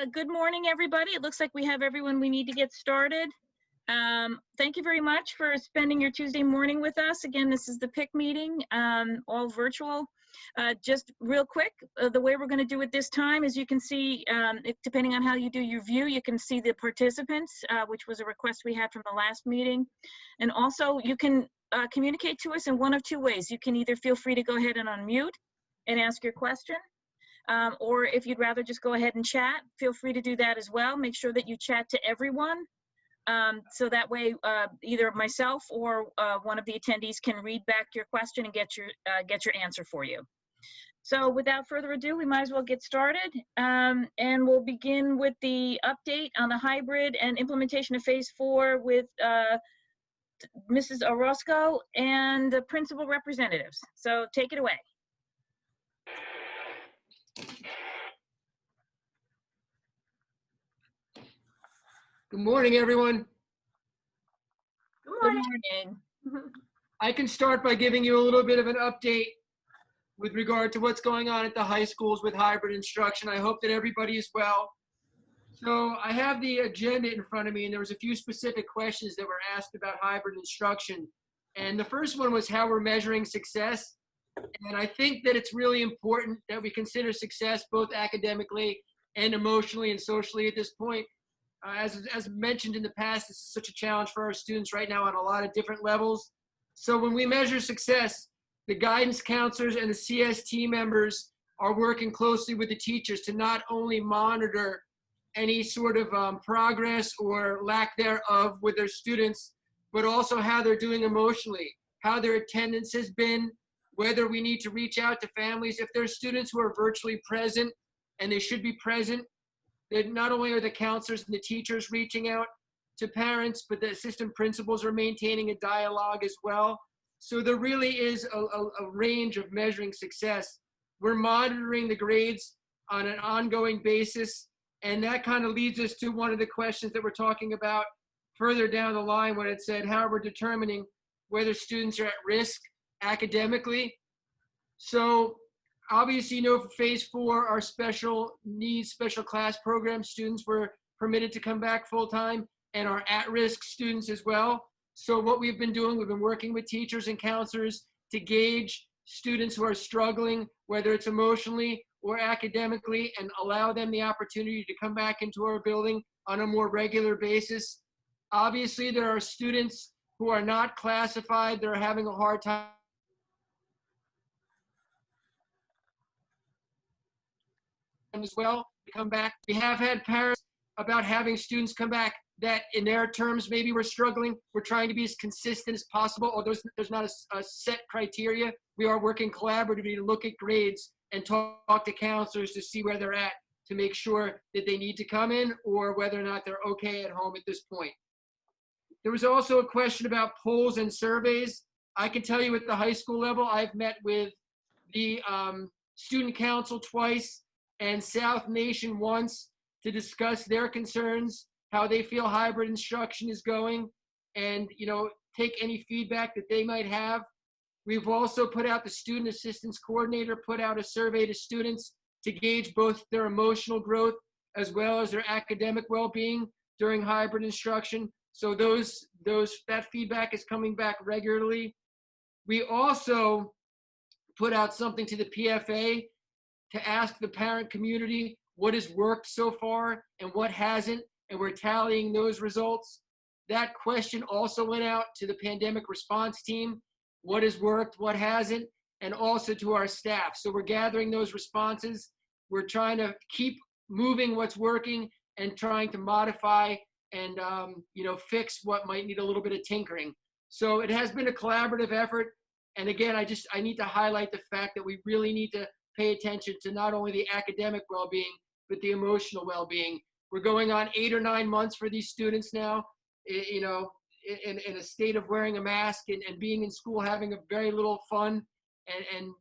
Good morning, everybody. It looks like we have everyone we need to get started. Thank you very much for spending your Tuesday morning with us. Again, this is the PIC meeting, all virtual. Just real quick, the way we're going to do it this time is you can see, depending on how you do your view, you can see the participants, which was a request we had from the last meeting. And also, you can communicate to us in one of two ways. You can either feel free to go ahead and unmute and ask your question. Or if you'd rather just go ahead and chat, feel free to do that as well. Make sure that you chat to everyone. So that way, either myself or one of the attendees can read back your question and get your answer for you. So without further ado, we might as well get started. And we'll begin with the update on the hybrid and implementation of phase 4 with Mrs. Orozco and the principal representatives. So take it away. Good morning, everyone. Good morning. I can start by giving you a little bit of an update with regard to what's going on at the high schools with hybrid instruction. I hope that everybody is well. So I have the agenda in front of me, and there was a few specific questions that were asked about hybrid instruction. And the first one was how we're measuring success. And I think that it's really important that we consider success both academically and emotionally and socially at this point. As mentioned in the past, this is such a challenge for our students right now on a lot of different levels. So when we measure success, the guidance counselors and the CST members are working closely with the teachers to not only monitor any sort of progress or lack thereof with their students, but also how they're doing emotionally, how their attendance has been, whether we need to reach out to families. If there's students who are virtually present and they should be present, that not only are the counselors and the teachers reaching out to parents, but the assistant principals are maintaining a dialogue as well. So there really is a range of measuring success. We're monitoring the grades on an ongoing basis, and that kind of leads us to one of the questions that we're talking about further down the line when it said how we're determining whether students are at risk academically. So obviously, you know, for phase 4, our special needs, special class program students were permitted to come back full time, and our at-risk students as well. So what we've been doing, we've been working with teachers and counselors to gauge students who are struggling, whether it's emotionally or academically, and allow them the opportunity to come back into our building on a more regular basis. Obviously, there are students who are not classified, they're having a hard time as well to come back. We have had parents about having students come back that in their terms maybe we're struggling. We're trying to be as consistent as possible, although there's not a set criteria. We are working collaboratively to look at grades and talk to counselors to see where they're at to make sure that they need to come in or whether or not they're okay at home at this point. There was also a question about polls and surveys. I can tell you at the high school level, I've met with the student council twice and South Nation once to discuss their concerns, how they feel hybrid instruction is going, and take any feedback that they might have. We've also put out, the student assistance coordinator put out a survey to students to gauge both their emotional growth as well as their academic well-being during hybrid instruction. So that feedback is coming back regularly. We also put out something to the PFA to ask the parent community what has worked so far and what hasn't, and we're tallying those results. That question also went out to the pandemic response team, what has worked, what hasn't, and also to our staff. So we're gathering those responses. We're trying to keep moving what's working and trying to modify and fix what might need a little bit of tinkering. So it has been a collaborative effort. And again, I need to highlight the fact that we really need to pay attention to not only the academic well-being, but the emotional well-being. We're going on 8 or 9 months for these students now, in a state of wearing a mask and being in school, having a very little fun. And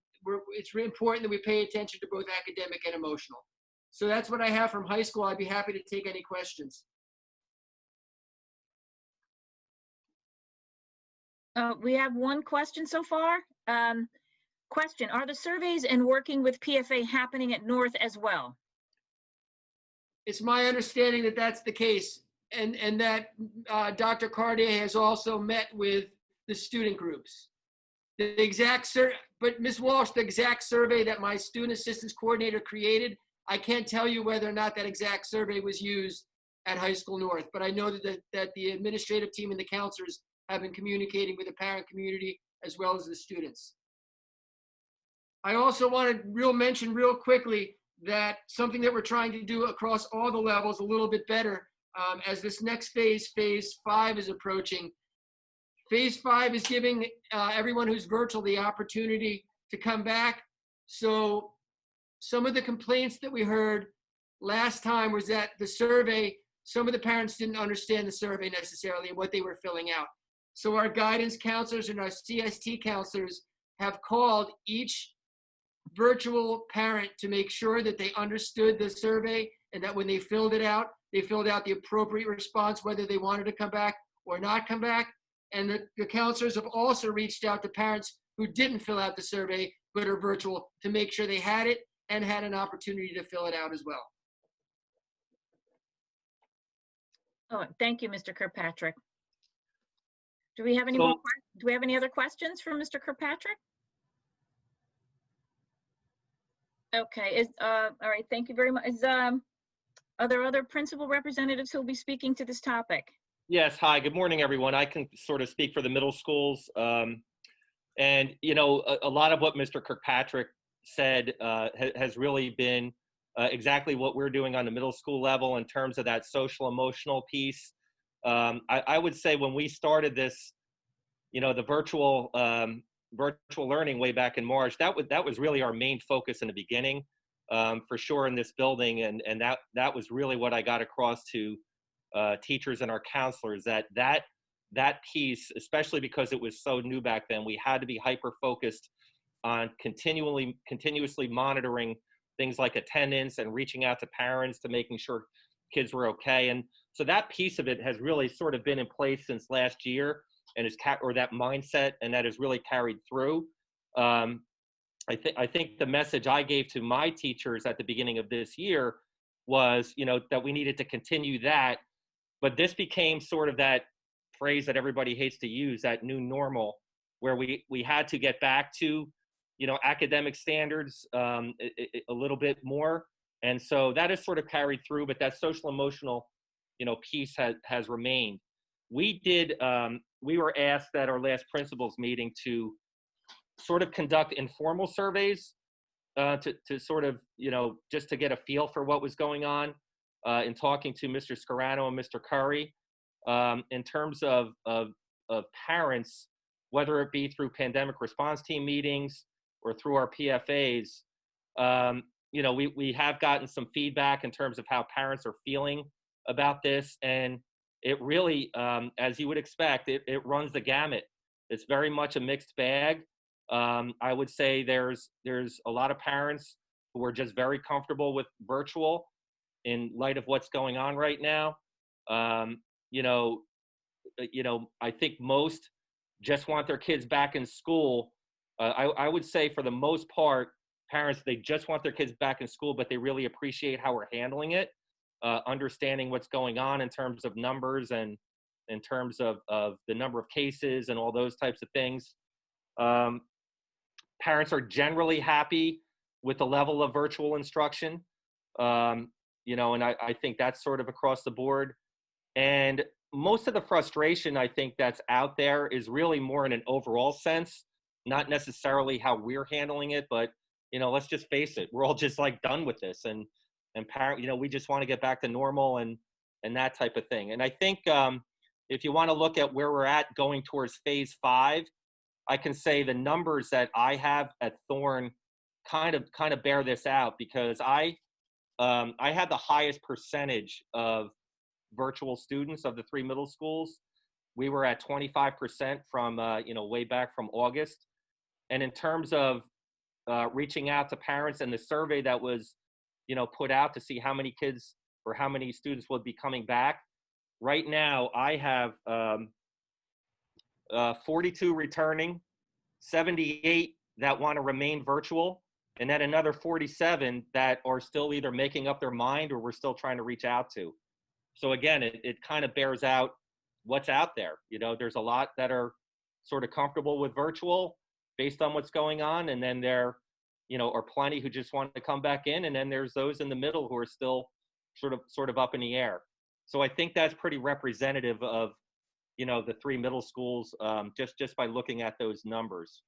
it's really important that we pay attention to both academic and emotional. So that's what I have from high school. I'd be happy to take any questions. We have one question so far. Question, are the surveys and working with PFA happening at North as well? It's my understanding that that's the case, and that Dr. Cartier has also met with the student groups. The exact but Ms. Walsh, the exact survey that my student assistance coordinator created, I can't tell you whether or not that exact survey was used at High School North, but I know that the administrative team and the counselors have been communicating with the parent community as well as the students. I also want to mention real quickly that something that we're trying to do across all the levels a little bit better as this next phase 5 is approaching. Phase 5 is giving everyone who's virtual the opportunity to come back. So some of the complaints that we heard last time was that the survey, some of the parents didn't understand the survey necessarily and what they were filling out. So our guidance counselors and our CST counselors have called each virtual parent to make sure that they understood the survey and that when they filled it out, they filled out the appropriate response, whether they wanted to come back or not come back. And the counselors have also reached out to parents who didn't fill out the survey but are virtual to make sure they had it and had an opportunity to fill it out as well. Oh, thank you, Mr. Kirkpatrick. Do we have any more? Do we have any other questions for Mr. Kirkpatrick? Okay. All right. Thank you very much. Are there other principal representatives who will be speaking to this topic? Yes. Hi. Good morning, everyone. I can sort of speak for the middle schools, and you know, a lot of what Mr. Kirkpatrick said has really been exactly what we're doing on the middle school level in terms of that social emotional piece. I would say when we started this, you know, the virtual learning way back in March, that was really our main focus in the beginning, for sure, in this building, and that was really what I got across to teachers and our counselors, that piece, especially because it was so new back then, we had to be hyper focused on continuously monitoring things like attendance and reaching out to parents to making sure kids were okay. And so that piece of it has really sort of been in place since last year, and or that mindset, and that has really carried through. I think the message I gave to my teachers at the beginning of this year was, you know, that we needed to continue that, but this became sort of that phrase that everybody hates to use, that new normal, where we had to get back to, you know, academic standards a little bit more. And so that has sort of carried through, but that social emotional, you know, piece has remained. We were asked at our last principals meeting to sort of conduct informal surveys to sort of, you know, just to get a feel for what was going on in talking to Mr. Scarano and Mr. Curry in terms of parents, whether it be through pandemic response team meetings or through our PFAs. You know, we have gotten some feedback in terms of how parents are feeling about this, and it really, as you would expect, it runs the gamut. It's very much a mixed bag. I would say there's a lot of parents who are just very comfortable with virtual in light of what's going on right now. You know, I think most just want their kids back in school. I would say for the most part, parents, they just want their kids back in school, but they really appreciate how we're handling it, understanding what's going on in terms of numbers and in terms of the number of cases and all those types of things. Parents are generally happy with the level of virtual instruction, you know, and I think that's sort of across the board. And most of the frustration, I think, that's out there is really more in an overall sense, not necessarily how we're handling it, but, you know, let's just face it, we're all just like done with this, and parent, you know, we just want to get back to normal and that type of thing. And I think if you want to look at where we're at going towards phase 5, I can say the numbers that I have at Thorne kind of bear this out, because I had the highest percentage of virtual students of the 3 middle schools. We were at 25% from you know, way back from August. And in terms of reaching out to parents and the survey that was, you know, put out to see how many kids or how many students would be coming back, right now I have 42 returning, 78 that want to remain virtual, and then another 47 that are still either making up their mind or we're still trying to reach out to. So again, it kind of bears out what's out there. You know, there's a lot that are sort of comfortable with virtual based on what's going on, and then there, you know, are plenty who just want to come back in, and then there's those in the middle who are still sort of up in the air. So I think that's pretty representative of, you know, the 3 middle schools, just by looking at those numbers.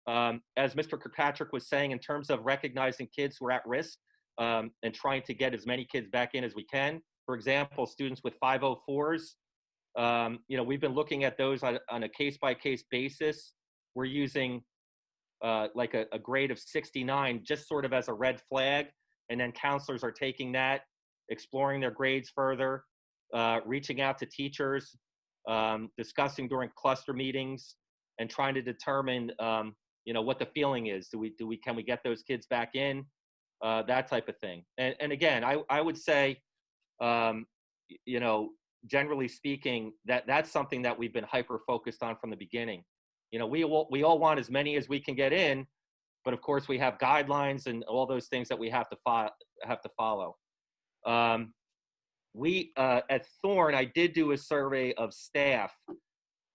As Mr. Kirkpatrick was saying, in terms of recognizing kids who are at risk, and trying to get as many kids back in as we can. For example, students with 504s, you know, we've been looking at those on a case-by-case basis. We're using like a grade of 69 just sort of as a red flag, and then counselors are taking that, exploring their grades further, reaching out to teachers, discussing during cluster meetings, and trying to determine you know, what the feeling is. Can we get those kids back in? That type of thing. And again, I would say, you know, generally speaking, that's something that we've been hyper focused on from the beginning. You know, we all want as many as we can get in, but of course we have guidelines and all those things that we have to follow. We at Thorne, I did do a survey of staff,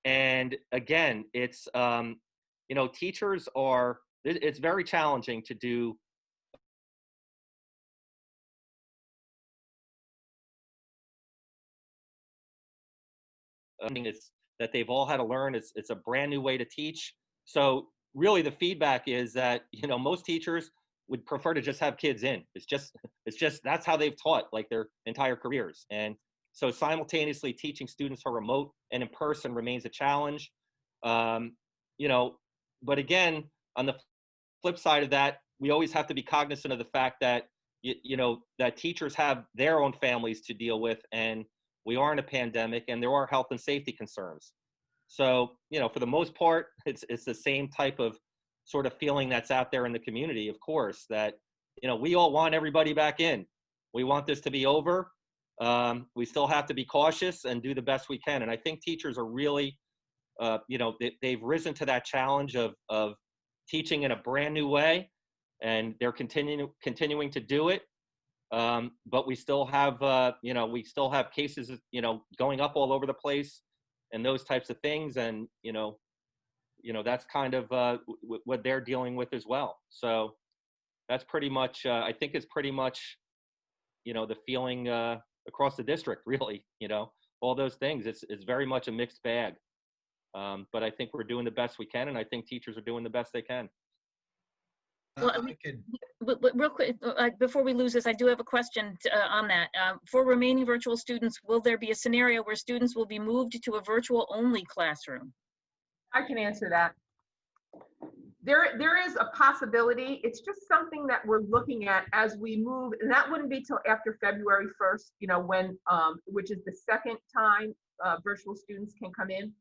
and again, it's you know, teachers are. It's very challenging to do. It's that they've all had to learn. It's a brand new way to teach. So really, the feedback is that, you know, most teachers would prefer to just have kids in. It's just that's how they've taught like their entire careers. And so simultaneously teaching students who are remote and in person remains a challenge. You know, but again, on the flip side of that, we always have to be cognizant of the fact that you know, that teachers have their own families to deal with, and we are in a pandemic, and there are health and safety concerns. So, you know, for the most part, it's the same type of sort of feeling that's out there in the community, of course, that, you know, we all want everybody back in. We want this to be over. We still have to be cautious and do the best we can. And I think teachers are really, you know, they've risen to that challenge of teaching in a brand new way, and they're continuing to do it. But we still have, you know, cases, you know, going up all over the place and those types of things. And, you know, that's kind of what they're dealing with as well. So that's pretty much, I think it's pretty much, you know, the feeling across the district, really, you know, all those things. It's very much a mixed bag. But I think we're doing the best we can, and I think teachers are doing the best they can. Well, but real quick, before we lose this, I do have a question on that. For remaining virtual students, will there be a scenario where students will be moved to a virtual only classroom? I can answer that. There is a possibility. It's just something that we're looking at as we move, and that wouldn't be till after February 1st, you know, when, which is the second time virtual students can come in.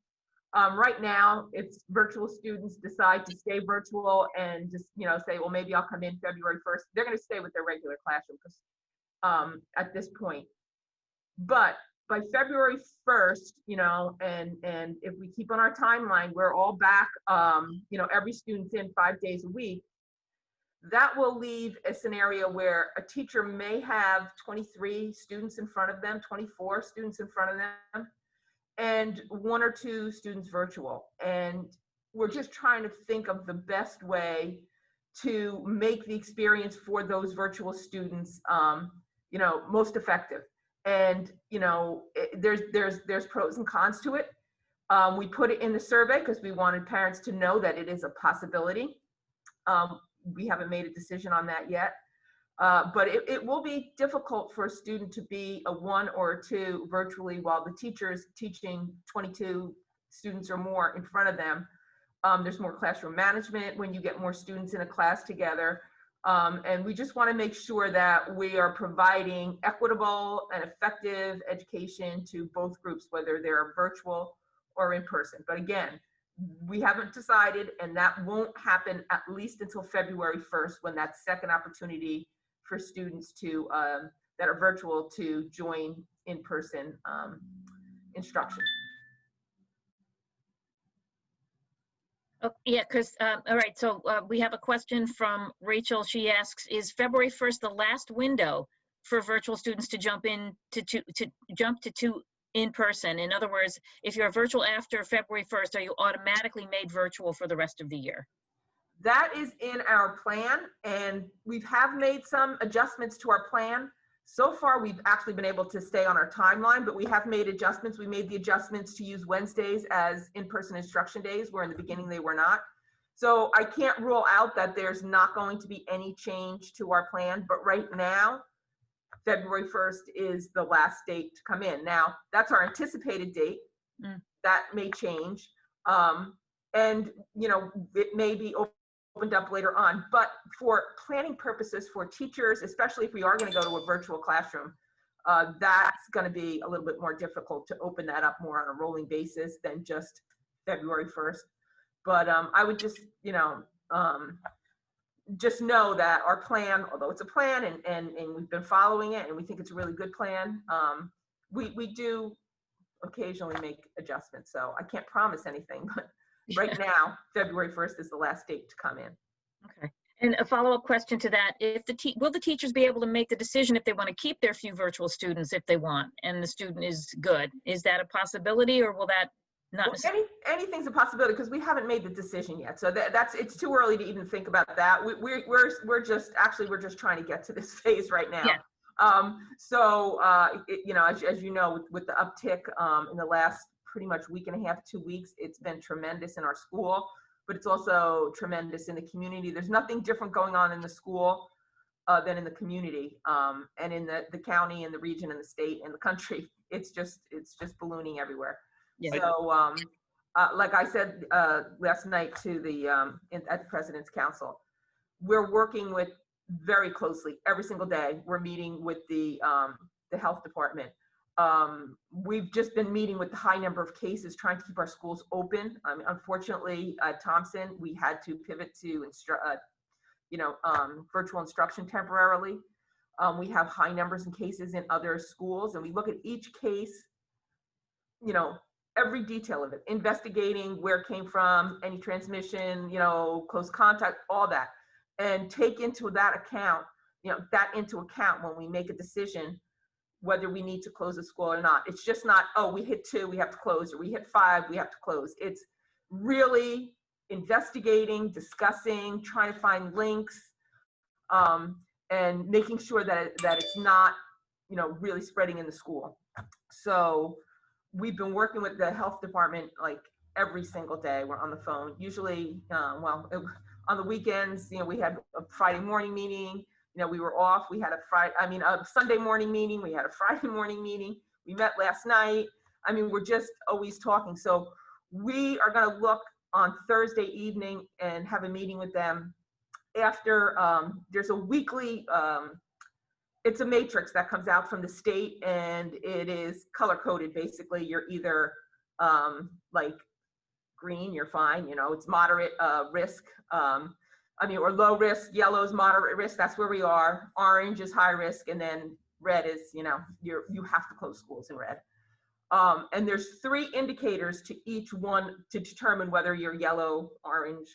Right now, if virtual students decide to stay virtual and just, you know, say, well, maybe I'll come in February 1st, they're going to stay with their regular classroom because at this point. But by February 1st, you know, and if we keep on our timeline, we're all back, you know, every student's in 5 days a week. That will leave a scenario where a teacher may have 23 students in front of them, 24 students in front of them, and 1 or 2 students virtual. And we're just trying to think of the best way to make the experience for those virtual students, you know, most effective. And, you know, there's pros and cons to it. We put it in the survey because we wanted parents to know that it is a possibility. We haven't made a decision on that yet. But it will be difficult for a student to be a 1 or a 2 virtually while the teacher is teaching 22 students or more in front of them. There's more classroom management when you get more students in a class together. And we just want to make sure that we are providing equitable and effective education to both groups, whether they're virtual or in person. But again, we haven't decided, and that won't happen at least until February 1st, when that second opportunity for students to that are virtual to join in-person instruction. Oh, yeah, because, all right, so we have a question from Rachel. She asks, is February 1st the last window for virtual students to jump to two in person? In other words, if you're virtual after February 1st, are you automatically made virtual for the rest of the year? That is in our plan, and we have made some adjustments to our plan. So far, we've actually been able to stay on our timeline, but we have made adjustments. We made the adjustments to use Wednesdays as in-person instruction days, where in the beginning they were not. So I can't rule out that there's not going to be any change to our plan, but right now, February 1st is the last date to come in. Now, that's our anticipated date. That may change. And, it may be opened up later on, but for planning purposes for teachers, especially if we are going to go to a virtual classroom, that's going to be a little bit more difficult to open that up more on a rolling basis than just February 1st. But I would just, just know that our plan, although it's a plan and we've been following it and we think it's a really good plan, we do occasionally make adjustments. So I can't promise anything, but right now, February 1st is the last date to come in. Okay. And a follow-up question to that, if will the teachers be able to make the decision if they want to keep their few virtual students if they want, and the student is good? Is that a possibility, or will that not necessarily? Anything's a possibility because we haven't made the decision yet. So it's too early to even think about that. We're just trying to get to this phase right now. Yeah. As you know, with the uptick in the last pretty much week and a half, 2 weeks, it's been tremendous in our school, but it's also tremendous in the community. There's nothing different going on in the school than in the community, and in the county and the region and the state and the country. It's just ballooning everywhere. Yeah. So, like I said last night to at the President's Council, we're working with very closely every single day. We're meeting with the health department. We've just been meeting with the high number of cases, trying to keep our schools open. Unfortunately, at Thompson, we had to pivot to virtual instruction temporarily. We have high numbers in cases in other schools, and we look at each case, every detail of it, investigating where it came from, any transmission, close contact, all that, and take into that account, when we make a decision whether we need to close a school or not. It's just not, oh, we hit 2, we have to close, or we hit 5, we have to close. It's really investigating, discussing, trying to find links, and making sure that it's not, really spreading in the school. So we've been working with the health department like every single day. We're on the phone. Usually, on the weekends, we had a Friday morning meeting. We were off. We had a Sunday morning meeting. We had a Friday morning meeting. We met last night. We're just always talking. So we are going to look on Thursday evening and have a meeting with them after there's a weekly, it's a matrix that comes out from the state, and it is color coded. Basically, you're either like green, you're fine, it's moderate risk, or low risk. Yellow is moderate risk, that's where we are. Orange is high risk, and then red is, you have to close schools in red. And there's 3 indicators to each one to determine whether you're yellow, orange,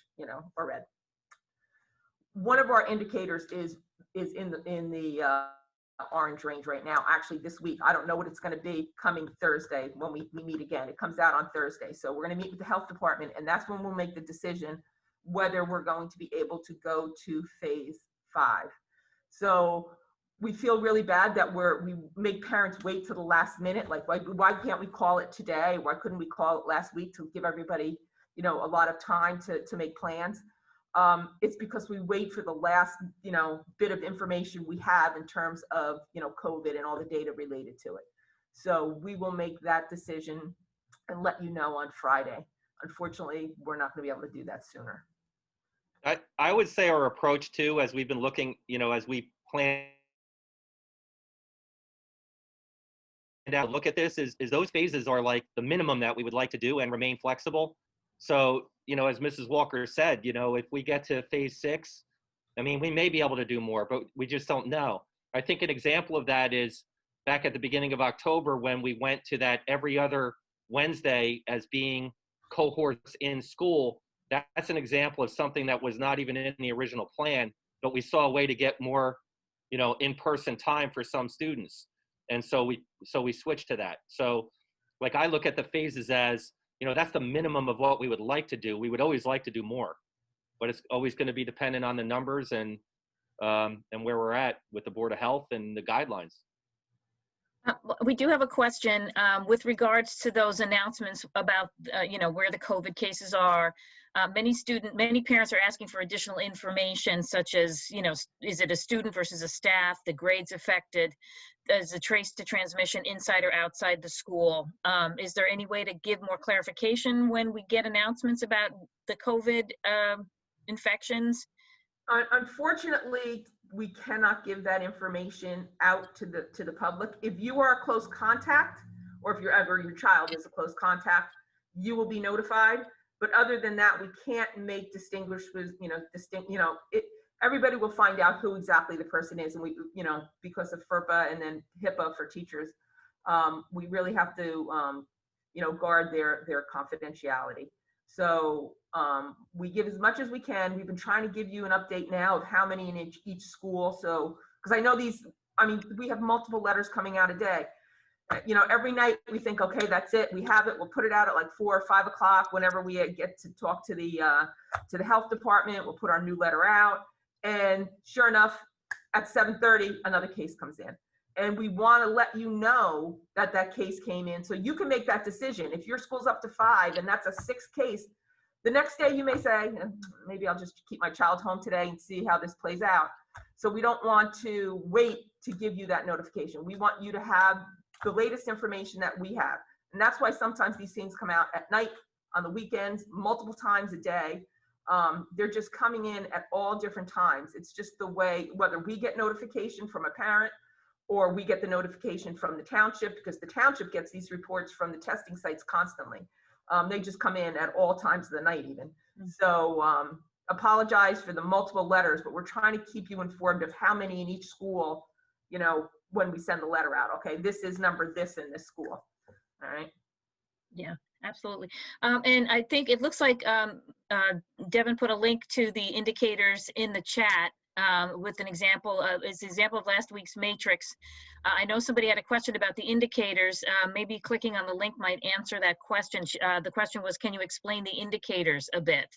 or red. One of our indicators is in the orange range right now. Actually, this week, I don't know what it's going to be coming Thursday when we meet again. It comes out on Thursday. So we're going to meet with the health department, and that's when we'll make the decision whether we're going to be able to go to phase 5. So we feel really bad that we make parents wait to the last minute. Like, why can't we call it today? Why couldn't we call it last week to give everybody, a lot of time to make plans? It's because we wait for the last, bit of information we have in terms of, COVID and all the data related to it. So we will make that decision and let you know on Friday. Unfortunately, we're not going to be able to do that sooner. I would say our approach too, as we've been looking, as we plan and look at this, is those phases are like the minimum that we would like to do and remain flexible. So, as Mrs. Walker said, if we get to phase 6, we may be able to do more, but we just don't know. I think an example of that is back at the beginning of October when we went to that every other Wednesday as being cohorts in school. That's an example of something that was not even in the original plan, but we saw a way to get more, in-person time for some students. And so we switched to that. So like I look at the phases as, that's the minimum of what we would like to do. We would always like to do more, but it's always going to be dependent on the numbers and where we're at with the Board of Health and the guidelines. We do have a question with regards to those announcements about, where the COVID cases are. Many parents are asking for additional information, such as, is it a student versus a staff, the grades affected, is a trace to transmission inside or outside the school? Is there any way to give more clarification when we get announcements about the COVID infections? Unfortunately, we cannot give that information out to the public. If you are a close contact, or if your child is a close contact, you will be notified. But other than that, we can't make everybody will find out who exactly the person is, and we, because of FERPA and then HIPAA for teachers, we really have to, guard their confidentiality. So we give as much as we can. We've been trying to give you an update now of how many in each school. So, because I know we have multiple letters coming out a day. Every night we think, okay, that's it. We have it. We'll put it out at like 4 or 5 o'clock whenever we get to talk to the health department. We'll put our new letter out. And sure enough, at 7:30, another case comes in. And we want to let you know that case came in so you can make that decision. If your school's up to 5 and that's a 6th case, the next day you may say, maybe I'll just keep my child home today and see how this plays out. So we don't want to wait to give you that notification. We want you to have the latest information that we have. And that's why sometimes these things come out at night, on the weekends, multiple times a day. They're just coming in at all different times. It's just the way, whether we get notification from a parent or we get the notification from the township, because the township gets these reports from the testing sites constantly. They just come in at all times of the night even. So apologize for the multiple letters, but we're trying to keep you informed of how many in each school, when we send the letter out. Okay, this is number this in this school. All right. Yeah, absolutely. And I think it looks like Devin put a link to the indicators in the chat with an example. It's an example of last week's matrix. I know somebody had a question about the indicators. Maybe clicking on the link might answer that question. The question was, can you explain the indicators a bit?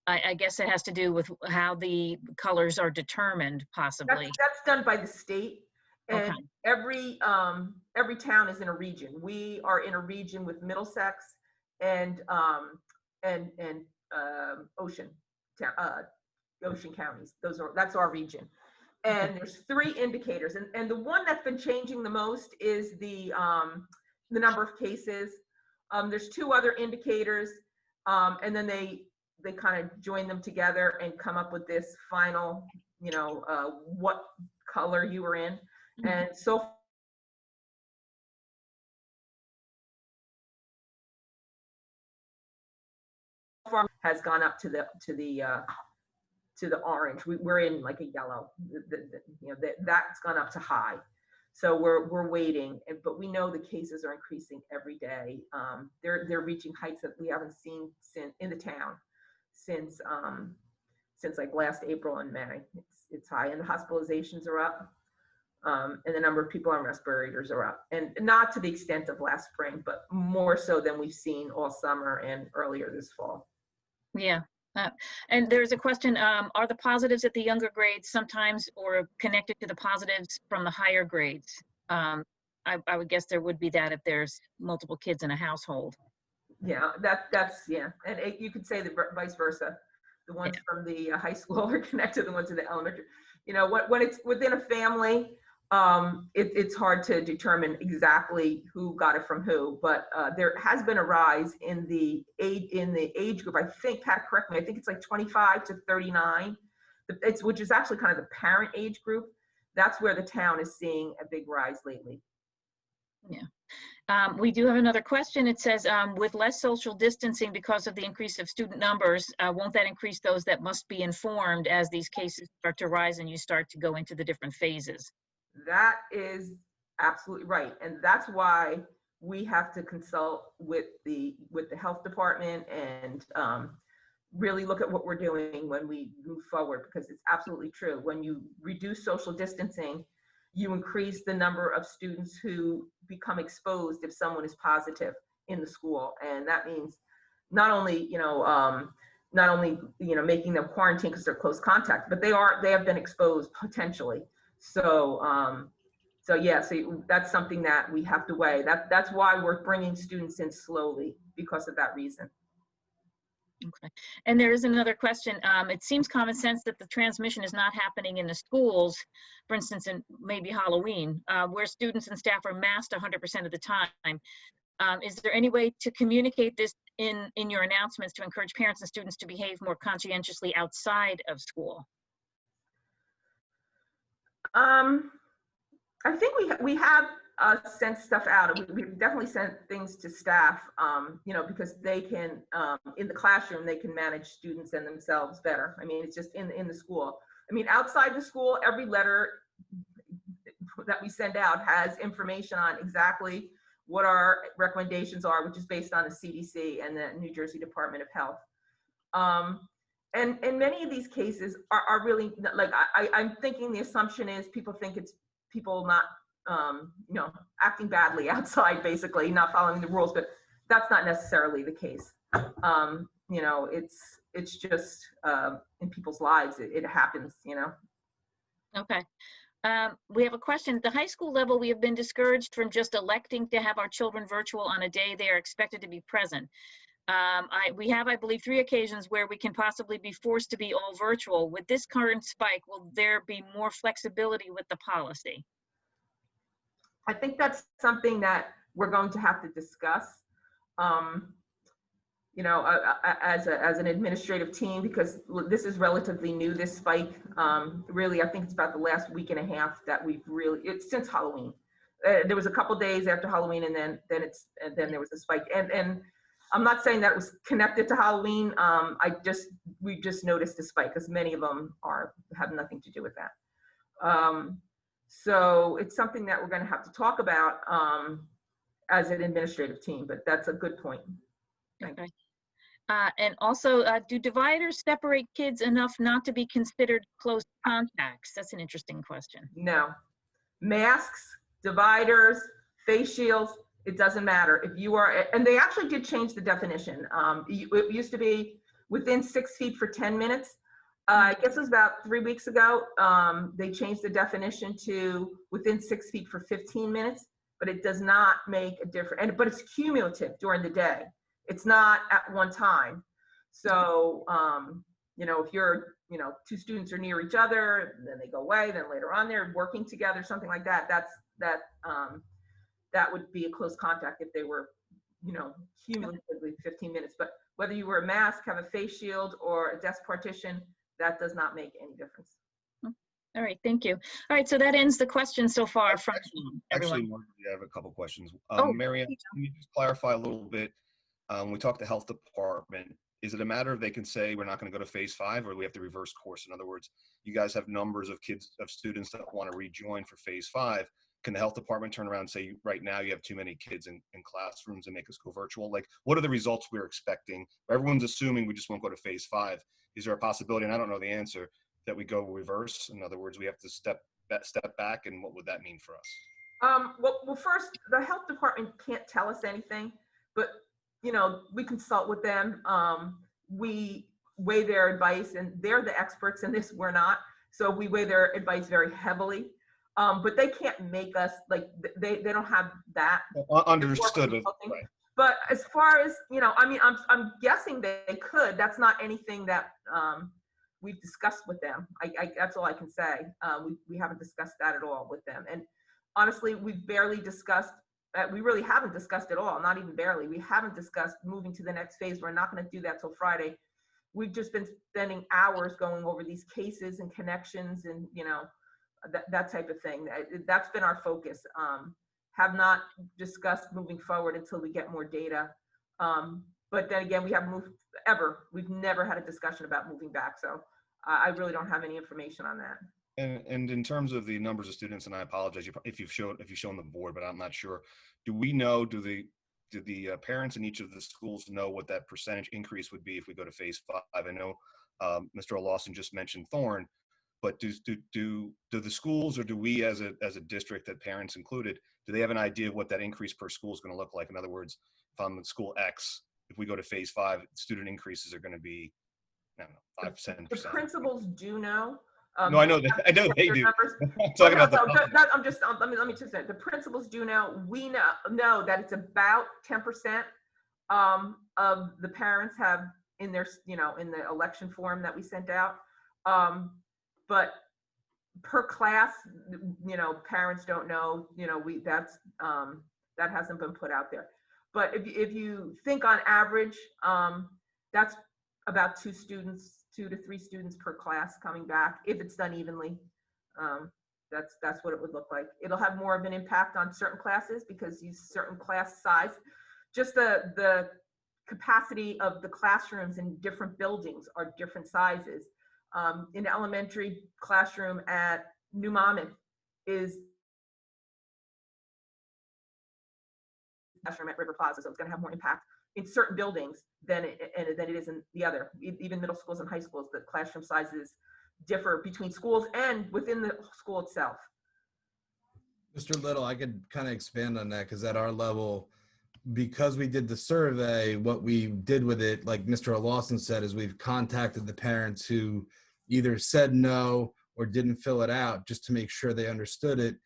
I guess it has to do with how the colors are determined, possibly. That's done by the state. And Okay. every town is in a region. We are in a region with Middlesex and Ocean counties. That's our region. And there's 3 indicators. And the one that's been changing the most is the number of cases. There's 2 other indicators, and then they kind of join them together and come up with this final, what color you were in. And so far has gone up to the orange. We're in like a yellow. That's gone up to high. So we're waiting, but we know the cases are increasing every day. They're reaching heights that we haven't seen in the town since like last April and May. It's high, and the hospitalizations are up. And the number of people on respirators are up, and not to the extent of last spring, but more so than we've seen all summer and earlier this fall. Yeah. And there's a question, are the positives at the younger grades sometimes or connected to the positives from the higher grades? I would guess there would be that if there's multiple kids in a household. Yeah, that's, yeah. And you could say the vice versa. The ones from the high school are connected to the ones in the elementary. When it's within a family, it's hard to determine exactly who got it from who, but there has been a rise in the age group. I think, Pat, correct me, I think it's like 25 to 39, which is actually kind of the parent age group. That's where the town is seeing a big rise lately. Yeah. We do have another question. It says, with less social distancing because of the increase of student numbers, won't that increase those that must be informed as these cases start to rise and you start to go into the different phases? That is absolutely right. And that's why we have to consult with the health department and really look at what we're doing when we move forward, because it's absolutely true. When you reduce social distancing, you increase the number of students who become exposed if someone is positive in the school. And that means not only, making them quarantine because they're close contact, but they have been exposed potentially. So, that's something that we have to weigh. That's why we're bringing students in slowly, because of that reason. Okay. And there is another question. It seems common sense that the transmission is not happening in the schools, for instance, in maybe Halloween, where students and staff are masked 100% of the time. Is there any way to communicate this in your announcements to encourage parents and students to behave more conscientiously outside of school? I think we have sent stuff out. We've definitely sent things to staff, because they can, in the classroom, they can manage students and themselves better. I mean, it's just in the school. I mean, outside the school, every letter that we send out has information on exactly what our recommendations are, which is based on the CDC and the New Jersey Department of Health. And many of these cases are really, like, I'm thinking the assumption is people think it's people not, acting badly outside, basically, not following the rules, but that's not necessarily the case. It's just in people's lives, it happens, Okay. We have a question. At the high school level, we have been discouraged from just electing to have our children virtual on a day they are expected to be present. We have, I believe, 3 occasions where we can possibly be forced to be all virtual. With this current spike, will there be more flexibility with the policy? I think that's something that we're going to have to discuss, as an administrative team, because this is relatively new, this spike. Really, I think it's about the last week and a half that it's since Halloween. There was a couple days after Halloween, and then there was a spike. And I'm not saying that it was connected to Halloween. We just noticed a spike because many of them have nothing to do with that. So it's something that we're going to have to talk about as an administrative team, but that's a good point. Okay. And also, do dividers separate kids enough not to be considered close contacts? That's an interesting question. No. Masks, dividers, face shields, it doesn't matter. If you are, and they actually did change the definition. It used to be within 6 feet for 10 minutes. I guess it was about 3 weeks ago. They changed the definition to within 6 feet for 15 minutes, but it does not make a difference. But it's cumulative during the day. It's not at one time. So, if you're, 2 students are near each other, then they go away, then later on they're working together, something like that. That would be a close contact if they were, cumulatively 15 minutes. But whether you wear a mask, have a face shield, or a desk partition, that does not make any difference. All right, thank you. All right, so that ends the questions so far from everyone. Actually, I have a couple questions. Oh, Marianne, can you just clarify a little bit? We talked to health department. Is it a matter of they can say we're not going to go to phase 5, or do we have to reverse course? In other words, you guys have numbers of students that want to rejoin for phase 5. Can the health department turn around and say, right now you have too many kids in classrooms and make us go virtual? Like, what are the results we're expecting? Everyone's assuming we just won't go to phase 5. Is there a possibility, and I don't know the answer, that we go reverse? In other words, we have to step back, and what would that mean for us? Well, first, the health department can't tell us anything, but we consult with them. We weigh their advice, and they're the experts in this. We're not, so we weigh their advice very heavily. But they can't make us, like, they don't have that. Understood. Right. But as far as, I'm guessing they could. That's not anything that we've discussed with them. That's all I can say. We haven't discussed that at all with them. And honestly, we've barely discussed, we really haven't discussed at all, not even barely. We haven't discussed moving to the next phase. We're not going to do that till Friday. We've just been spending hours going over these cases and connections and, that type of thing. That's been our focus. Have not discussed moving forward until we get more data. But then again, we haven't moved ever. We've never had a discussion about moving back. So I really don't have any information on that. And in terms of the numbers of students, and I apologize if you've shown the board, but I'm not sure. Do we know? Do the parents in each of the schools know what that percentage increase would be if we go to phase 5? I know Mr. Lawson just mentioned Thorne, but do the schools, or do we as a district, that parents included, do they have an idea of what that increase per school is going to look like? In other words, if I'm at school X, if we go to phase 5, student increases are going to be, I don't know, 5%. The principals do know. No, I know that. I know they do. Numbers. I'm talking about I'm just, let me just say, the principals do know. We know that it's about 10% of the parents have in their, in the election form that we sent out. But per class, parents don't know, that hasn't been put out there. But if you think on average, that's about 2 to 3 students per class coming back, if it's done evenly. That's what it would look like. It'll have more of an impact on certain classes because these certain class size, just the capacity of the classrooms in different buildings are different sizes. An elementary classroom at New Monmouth is classroom at River Plaza, so it's going to have more impact in certain buildings than it is in the other. Even middle schools and high schools, the classroom sizes differ between schools and within the school itself. Mr. Little, I could kind of expand on that, because at our level, because we did the survey, what we did with it, like Mr. Lawson said, is we've contacted the parents who either said no or didn't fill it out, just to make sure they understood it.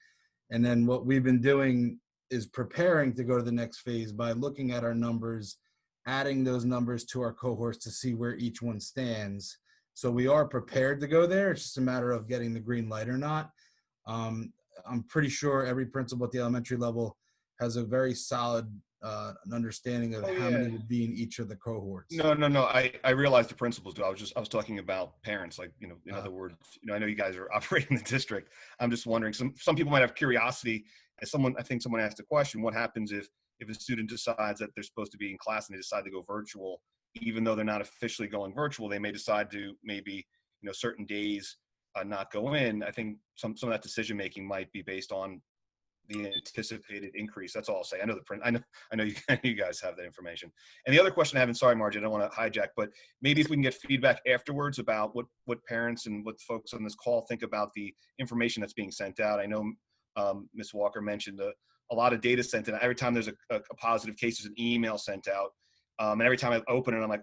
And then what we've been doing is preparing to go to the next phase by looking at our numbers, adding those numbers to our cohorts to see where each one stands. So we are prepared to go there. It's just a matter of getting the green light or not. I'm pretty sure every principal at the elementary level has a very solid understanding of how many would be in each of the cohorts. No. I realize the principals do. I was talking about parents, like, in other words, I know you guys are operating the district. I'm just wondering, some people might have curiosity. As I think someone asked a question, what happens if a student decides that they're supposed to be in class and they decide to go virtual, even though they're not officially going virtual, they may decide to maybe, certain days not go in. I think some of that decision making might be based on the anticipated increase. That's all I'll say. I know you guys have that information. And the other question I have, and sorry, Margie, I don't want to hijack, but maybe if we can get feedback afterwards about what parents and what folks on this call think about the information that's being sent out. I know Ms. Walker mentioned a lot of data sent in. Every time there's a positive case, there's an email sent out. And every time I open it, I'm like,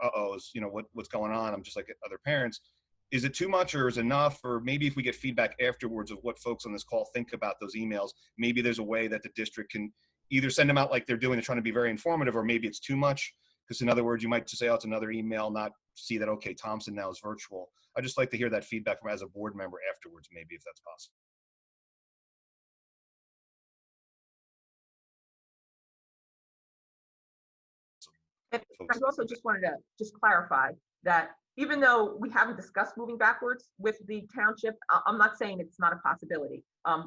what's going on? I'm just like other parents. Is it too much or is it enough? Or maybe if we get feedback afterwards of what folks on this call think about those emails, maybe there's a way that the district can either send them out like they're doing, they're trying to be very informative, or maybe it's too much. Because in other words, you might just say, oh, it's another email, not see that, okay, Thompson now is virtual. I'd just like to hear that feedback from as a board member afterwards, maybe, if that's possible. And I also just wanted to clarify that even though we haven't discussed moving backwards with the township, I'm not saying it's not a possibility.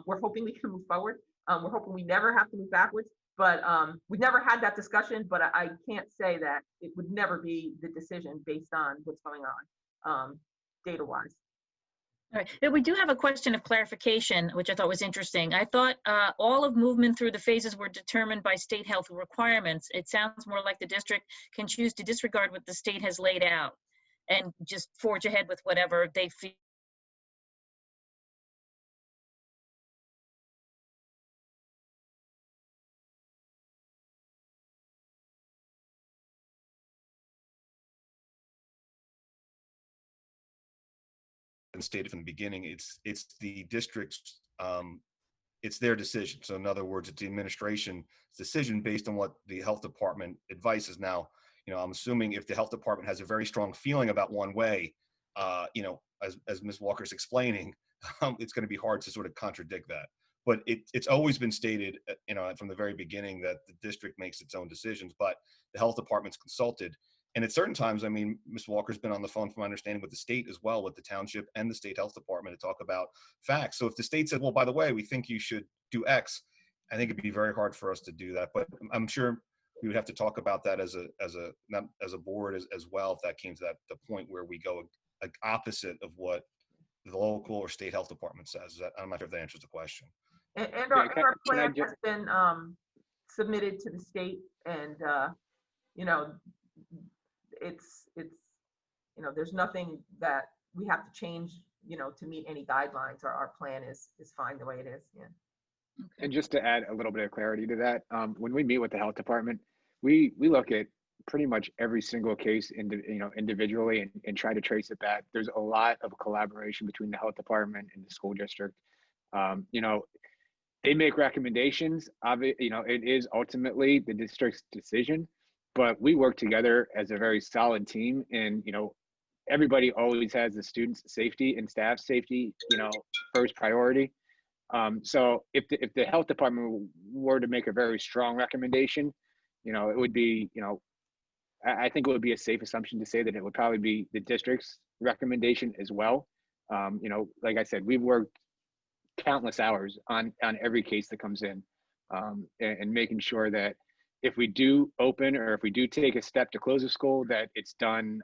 We're hoping we can move forward. We're hoping we never have to move backwards, but we've never had that discussion, but I can't say that it would never be the decision based on what's going on data-wise. All right. We do have a question of clarification, which I thought was interesting. I thought all of movement through the phases were determined by state health requirements. It sounds more like the district can choose to disregard what the state has laid out and just forge ahead with whatever they feel. And stated from the beginning, it's the district's, it's their decision. So in other words, it's the administration's decision based on what the health department advises. Now, I'm assuming if the health department has a very strong feeling about one way, as Ms. Walker's explaining, it's going to be hard to sort of contradict that. But it's always been stated, from the very beginning, that the district makes its own decisions, but the health department's consulted. And at certain times, Ms. Walker's been on the phone, from my understanding, with the state as well, with the township and the state health department, to talk about facts. So if the state said, well, by the way, we think you should do X, I think it'd be very hard for us to do that. But I'm sure we would have to talk about that as a board as well, if that came to the point where we go opposite of what the local or state health department says. I'm not sure if that answers the question. And Yeah, our can I plan has been submitted to the state, and you know, it's there's nothing that we have to change, to meet any guidelines. Our plan is fine the way it is. Yeah. And just to add a little bit of clarity to that, when we meet with the health department, we look at pretty much every single case individually and try to trace it back. There's a lot of collaboration between the health department and the school district. They make recommendations. It is ultimately the district's decision, but we work together as a very solid team. And everybody always has the students' safety and staff safety, first priority. So if the health department were to make a very strong recommendation, it would be, I think it would be a safe assumption to say that it would probably be the district's recommendation as well. Like I said, we've worked countless hours on every case that comes in, and making sure that if we do open or if we do take a step to close a school, that it's done,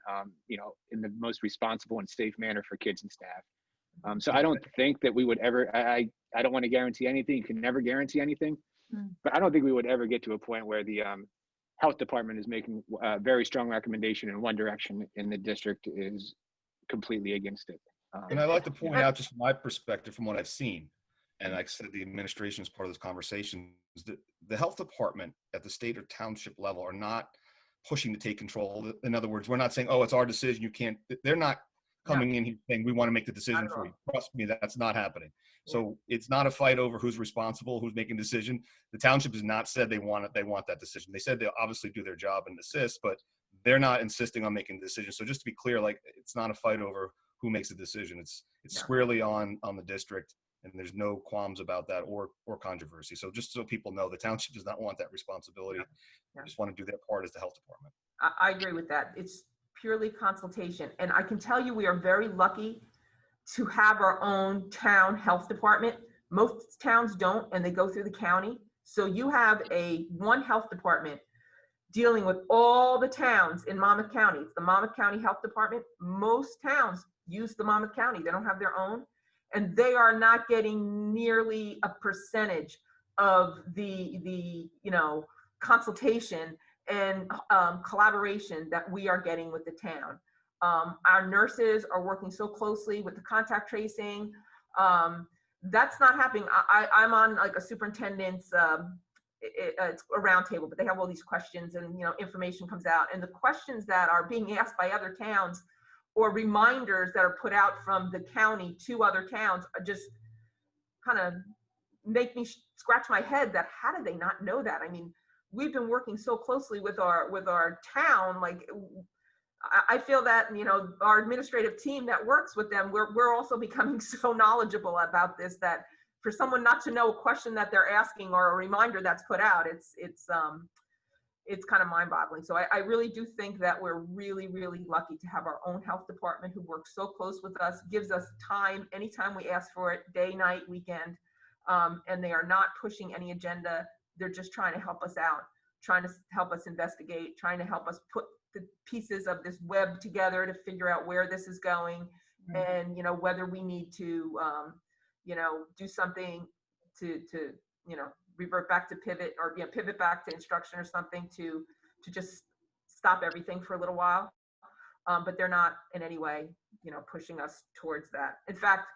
in the most responsible and safe manner for kids and staff. So I don't think that we would ever, I don't want to guarantee anything. You can never guarantee anything, but I don't think we would ever get to a point where the health department is making a very strong recommendation in one direction and the district is completely against it. And I'd like to point out, just from my perspective, from what I've seen, and like I said, the administration is part of this conversation, is that the health department at the state or township level are not pushing to take control. In other words, we're not saying, oh, it's our decision, you can't, they're not coming in here saying, we want to make the decision for you. Trust me, that's not happening. So it's not a fight over who's responsible, who's making the decision. The township has not said they want it, they want that decision. They said they'll obviously do their job and assist, but they're not insisting on making the decision. So just to be clear, like, it's not a fight over who makes the decision. It's squarely on the district, and there's no qualms about that or controversy. So just so people know, the township does not want that responsibility. They just want to do their part as the health department. I agree with that. It's purely consultation. And I can tell you, we are very lucky to have our own town health department. Most towns don't, and they go through the county. So you have one health department dealing with all the towns in Monmouth County. It's the Monmouth County Health Department. Most towns use the Monmouth County. They don't have their own. And they are not getting nearly a percentage of the consultation and collaboration that we are getting with the town. Our nurses are working so closely with the contact tracing. That's not happening. I'm on like a superintendent's, it's a round table, but they have all these questions and information comes out. And the questions that are being asked by other towns or reminders that are put out from the county to other towns are just kind of make me scratch my head that how did they not know that? I mean, we've been working so closely with our town. Like, I feel that, our administrative team that works with them, we're also becoming so knowledgeable about this that for someone not to know a question that they're asking or a reminder that's put out, it's kind of mind-boggling. So I really do think that we're really, really lucky to have our own health department who works so close with us, gives us time anytime we ask for it, day, night, weekend, and they are not pushing any agenda. They're just trying to help us out, trying to help us investigate, trying to help us put the pieces of this web together to figure out where this is going, and whether we need to do something to revert back to pivot or pivot back to instruction or something to just stop everything for a little while. But they're not in any way pushing us towards that. In fact,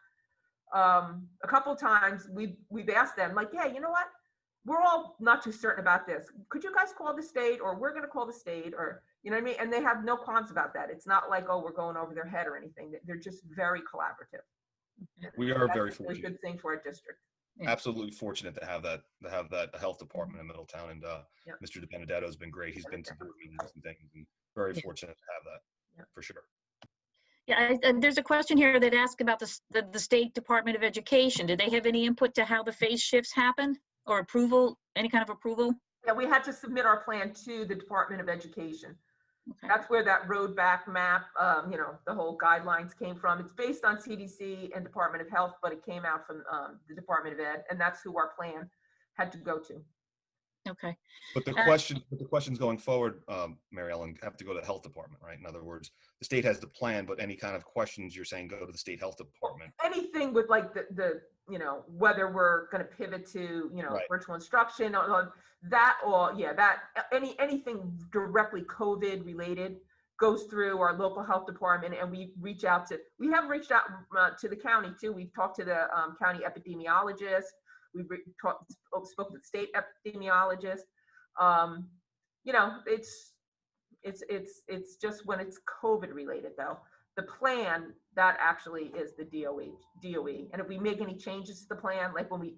a couple of times we've asked them, like, yeah, you know what, we're all not too certain about this. Could you guys call the state, or we're going to call the state, or you know what I mean? And they have no qualms about that. It's not like, oh, we're going over their head or anything. They're just very collaborative. We are very That's a fortunate. good thing for our district. Absolutely fortunate to have that health department in Middletown, and Mr. DiBenedetto has been great. He's been to board meetings and things, and very fortunate to have that for sure. Yeah, and there's a question here that asks about the State Department of Education. Did they have any input to how the phase shifts happen or approval, any kind of approval? Yeah, we had to submit our plan to the Department of Education. Okay. That's where that road back map, the whole guidelines came from. It's based on CDC and Department of Health, but it came out from the Department of Ed, and that's who our plan had to go to. Okay. But the questions going forward, Mary Ellen, have to go to the health department, right? In other words, the state has the plan, but any kind of questions you're saying go to the state health department. Anything with like the whether we're going to pivot to, Right. virtual instruction or that, or anything directly COVID related goes through our local health department, and we have reached out to the county too. We've talked to the county epidemiologist. We've spoke to the state epidemiologist. It's just when it's COVID related though. The plan, that actually is the DOE. And if we make any changes to the plan, like when we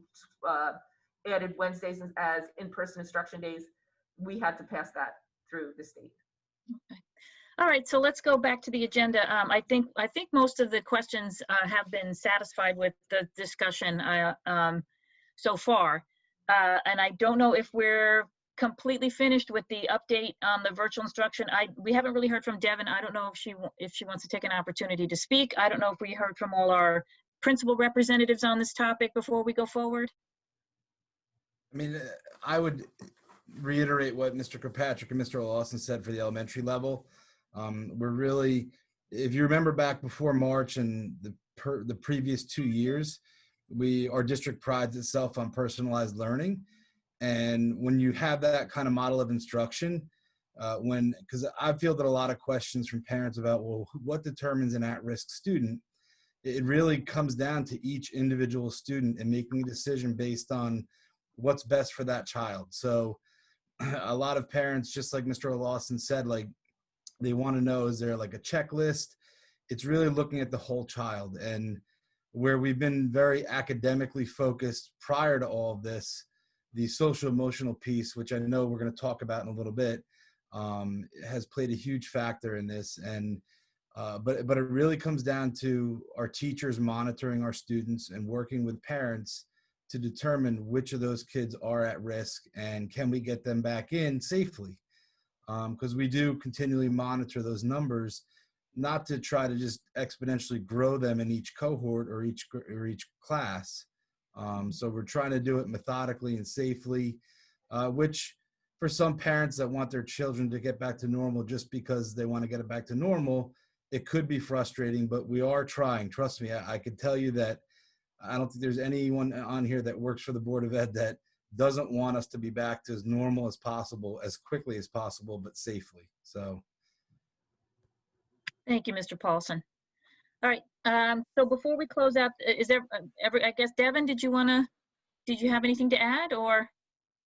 added Wednesdays as in-person instruction days, we had to pass that through the state. Okay. All right, so let's go back to the agenda. I think most of the questions have been satisfied with the discussion so far. And I don't know if we're completely finished with the update on the virtual instruction. We haven't really heard from Devin. I don't know if she wants to take an opportunity to speak. I don't know if we heard from all our principal representatives on this topic before we go forward. I mean, I would reiterate what Mr. Kirkpatrick and Mr. Lawson said for the elementary level. We're really, if you remember back before March and the previous 2 years, our district prides itself on personalized learning. And when you have that kind of model of instruction, because I feel that a lot of questions from parents about, well, what determines an at-risk student, it really comes down to each individual student and making a decision based on what's best for that child. So a lot of parents, just like Mr. Lawson said, like they want to know, is there like a checklist? It's really looking at the whole child. And where we've been very academically focused prior to all of this, the social emotional piece, which I know we're going to talk about in a little bit, has played a huge factor in this. And but it really comes down to our teachers monitoring our students and working with parents to determine which of those kids are at risk and can we get them back in safely. Because we do continually monitor those numbers, not to try to just exponentially grow them in each cohort or each class. So we're trying to do it methodically and safely, which for some parents that want their children to get back to normal just because they want to get it back to normal, it could be frustrating, but we are trying. Trust me, I can tell you that I don't think there's anyone on here that works for the Board of Ed that doesn't want us to be back to as normal as possible, as quickly as possible, but safely. So. Thank you, Mr. Paulson. All right, so before we close out, is there I guess, Devin, did you have anything to add, or?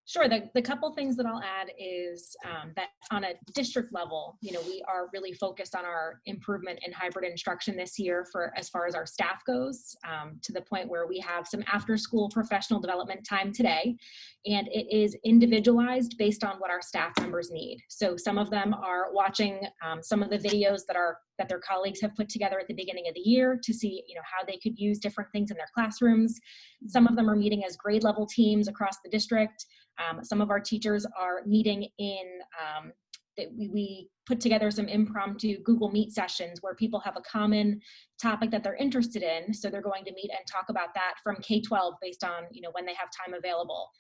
Sure. The couple things that I'll add is that on a district level, we are really focused on our improvement in hybrid instruction this year as far as our staff goes, to the point where we have some after school professional development time today, and it is individualized based on what our staff members need. So some of them are watching some of the videos that their colleagues have put together at the beginning of the year to see, how they could use different things in their classrooms. Some of them are meeting as grade level teams across the district. Some of our teachers are meeting we put together some impromptu Google Meet sessions where people have a common topic that they're interested in. So they're going to meet and talk about that from K-12 based on, when they have time available.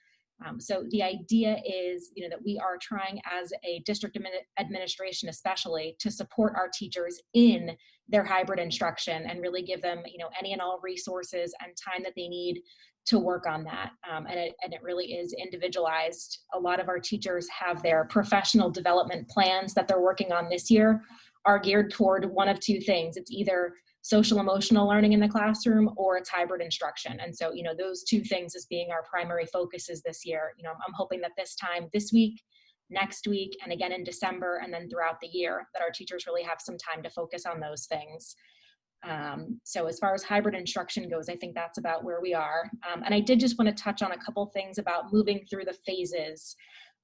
So the idea is, that we are trying as a district administration, especially, to support our teachers in their hybrid instruction and really give them, any and all resources and time that they need to work on that. And it really is individualized. A lot of our teachers have their professional development plans that they're working on this year are geared toward one of two things. It's either social emotional learning in the classroom or it's hybrid instruction. And so, those two things as being our primary focuses this year. I'm hoping that this week, next week, and again in December, and then throughout the year, that our teachers really have some time to focus on those things. So as far as hybrid instruction goes, I think that's about where we are. And I did just want to touch on a couple things about moving through the phases.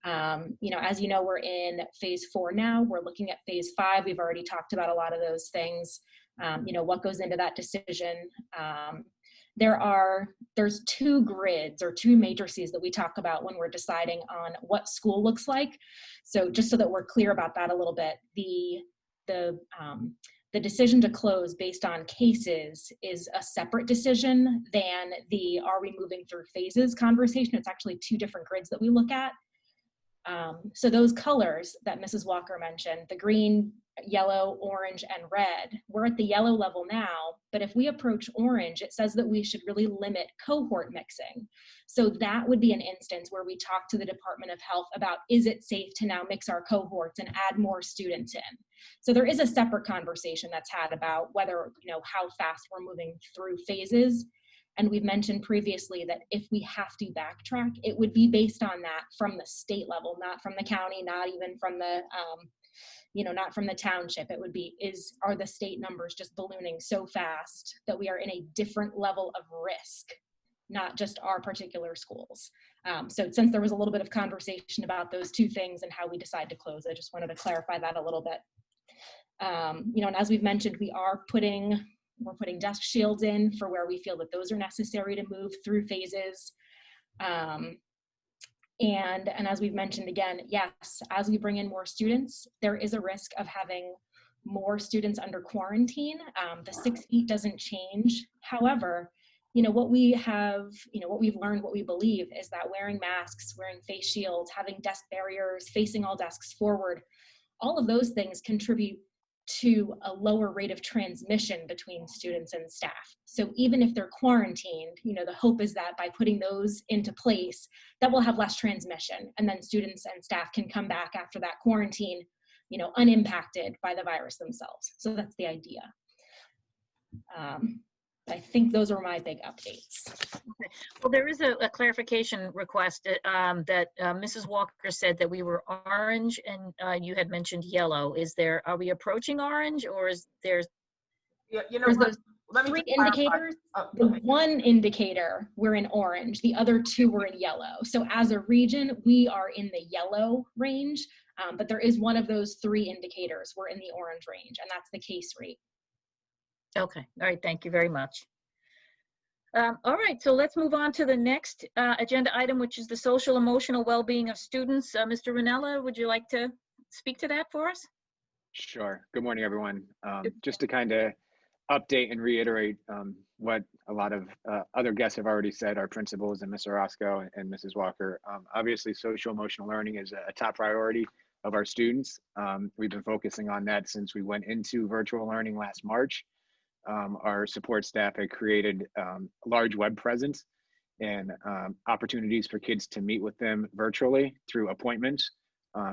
As you know, we're in phase 4 now. We're looking at phase 5. We've already talked about a lot of those things. What goes into that decision. There's 2 grids or 2 matrices that we talk about when we're deciding on what school looks like. So just so that we're clear about that a little bit, the decision to close based on cases is a separate decision than the are we moving through phases conversation. It's actually 2 different grids that we look at. So those colors that Mrs. Walker mentioned, the green, yellow, orange, and red, we're at the yellow level now, but if we approach orange, it says that we should really limit cohort mixing. So that would be an instance where we talk to the Department of Health about, is it safe to now mix our cohorts and add more students in? So there is a separate conversation that's had about whether, how fast we're moving through phases. And we've mentioned previously that if we have to backtrack, it would be based on that from the state level, not from the county, not even from the, not from the township. It would be, are the state numbers just ballooning so fast that we are in a different level of risk, not just our particular schools. So since there was a little bit of conversation about those two things and how we decide to close, I just wanted to clarify that a little bit. And as we've mentioned, we're putting desk shields in for where we feel that those are necessary to move through phases. And as we've mentioned again, yes, as we bring in more students, there is a risk of having more students under quarantine. The 6 feet doesn't change. However, what we have, what we've learned, what we believe is that wearing masks, wearing face shields, having desk barriers, facing all desks forward, all of those things contribute to a lower rate of transmission between students and staff. So even if they're quarantined, the hope is that by putting those into place, that we'll have less transmission, and then students and staff can come back after that quarantine, unimpacted by the virus themselves. So that's the idea. I think those are my big updates. Okay. Well, there is a clarification request that Mrs. Walker said that we were orange, and you had mentioned yellow. Are we approaching orange, or is there? Yeah, Let me three indicators. The one indicator, we're in orange. The other two were in yellow. So as a region, we are in the yellow range, but there is one of those three indicators. We're in the orange range, and that's the case rate. Okay. All right. Thank you very much. All right. So let's move on to the next agenda item, which is the social emotional well-being of students. Mr. Ranella, would you like to speak to that for us? Sure. Good morning, everyone. Just to kind of update and reiterate what a lot of other guests have already said, our principals and Mr. Roscoe and Mrs. Walker. Obviously, social emotional learning is a top priority of our students. We've been focusing on that since we went into virtual learning last March. Our support staff had created a large web presence and opportunities for kids to meet with them virtually through appointments.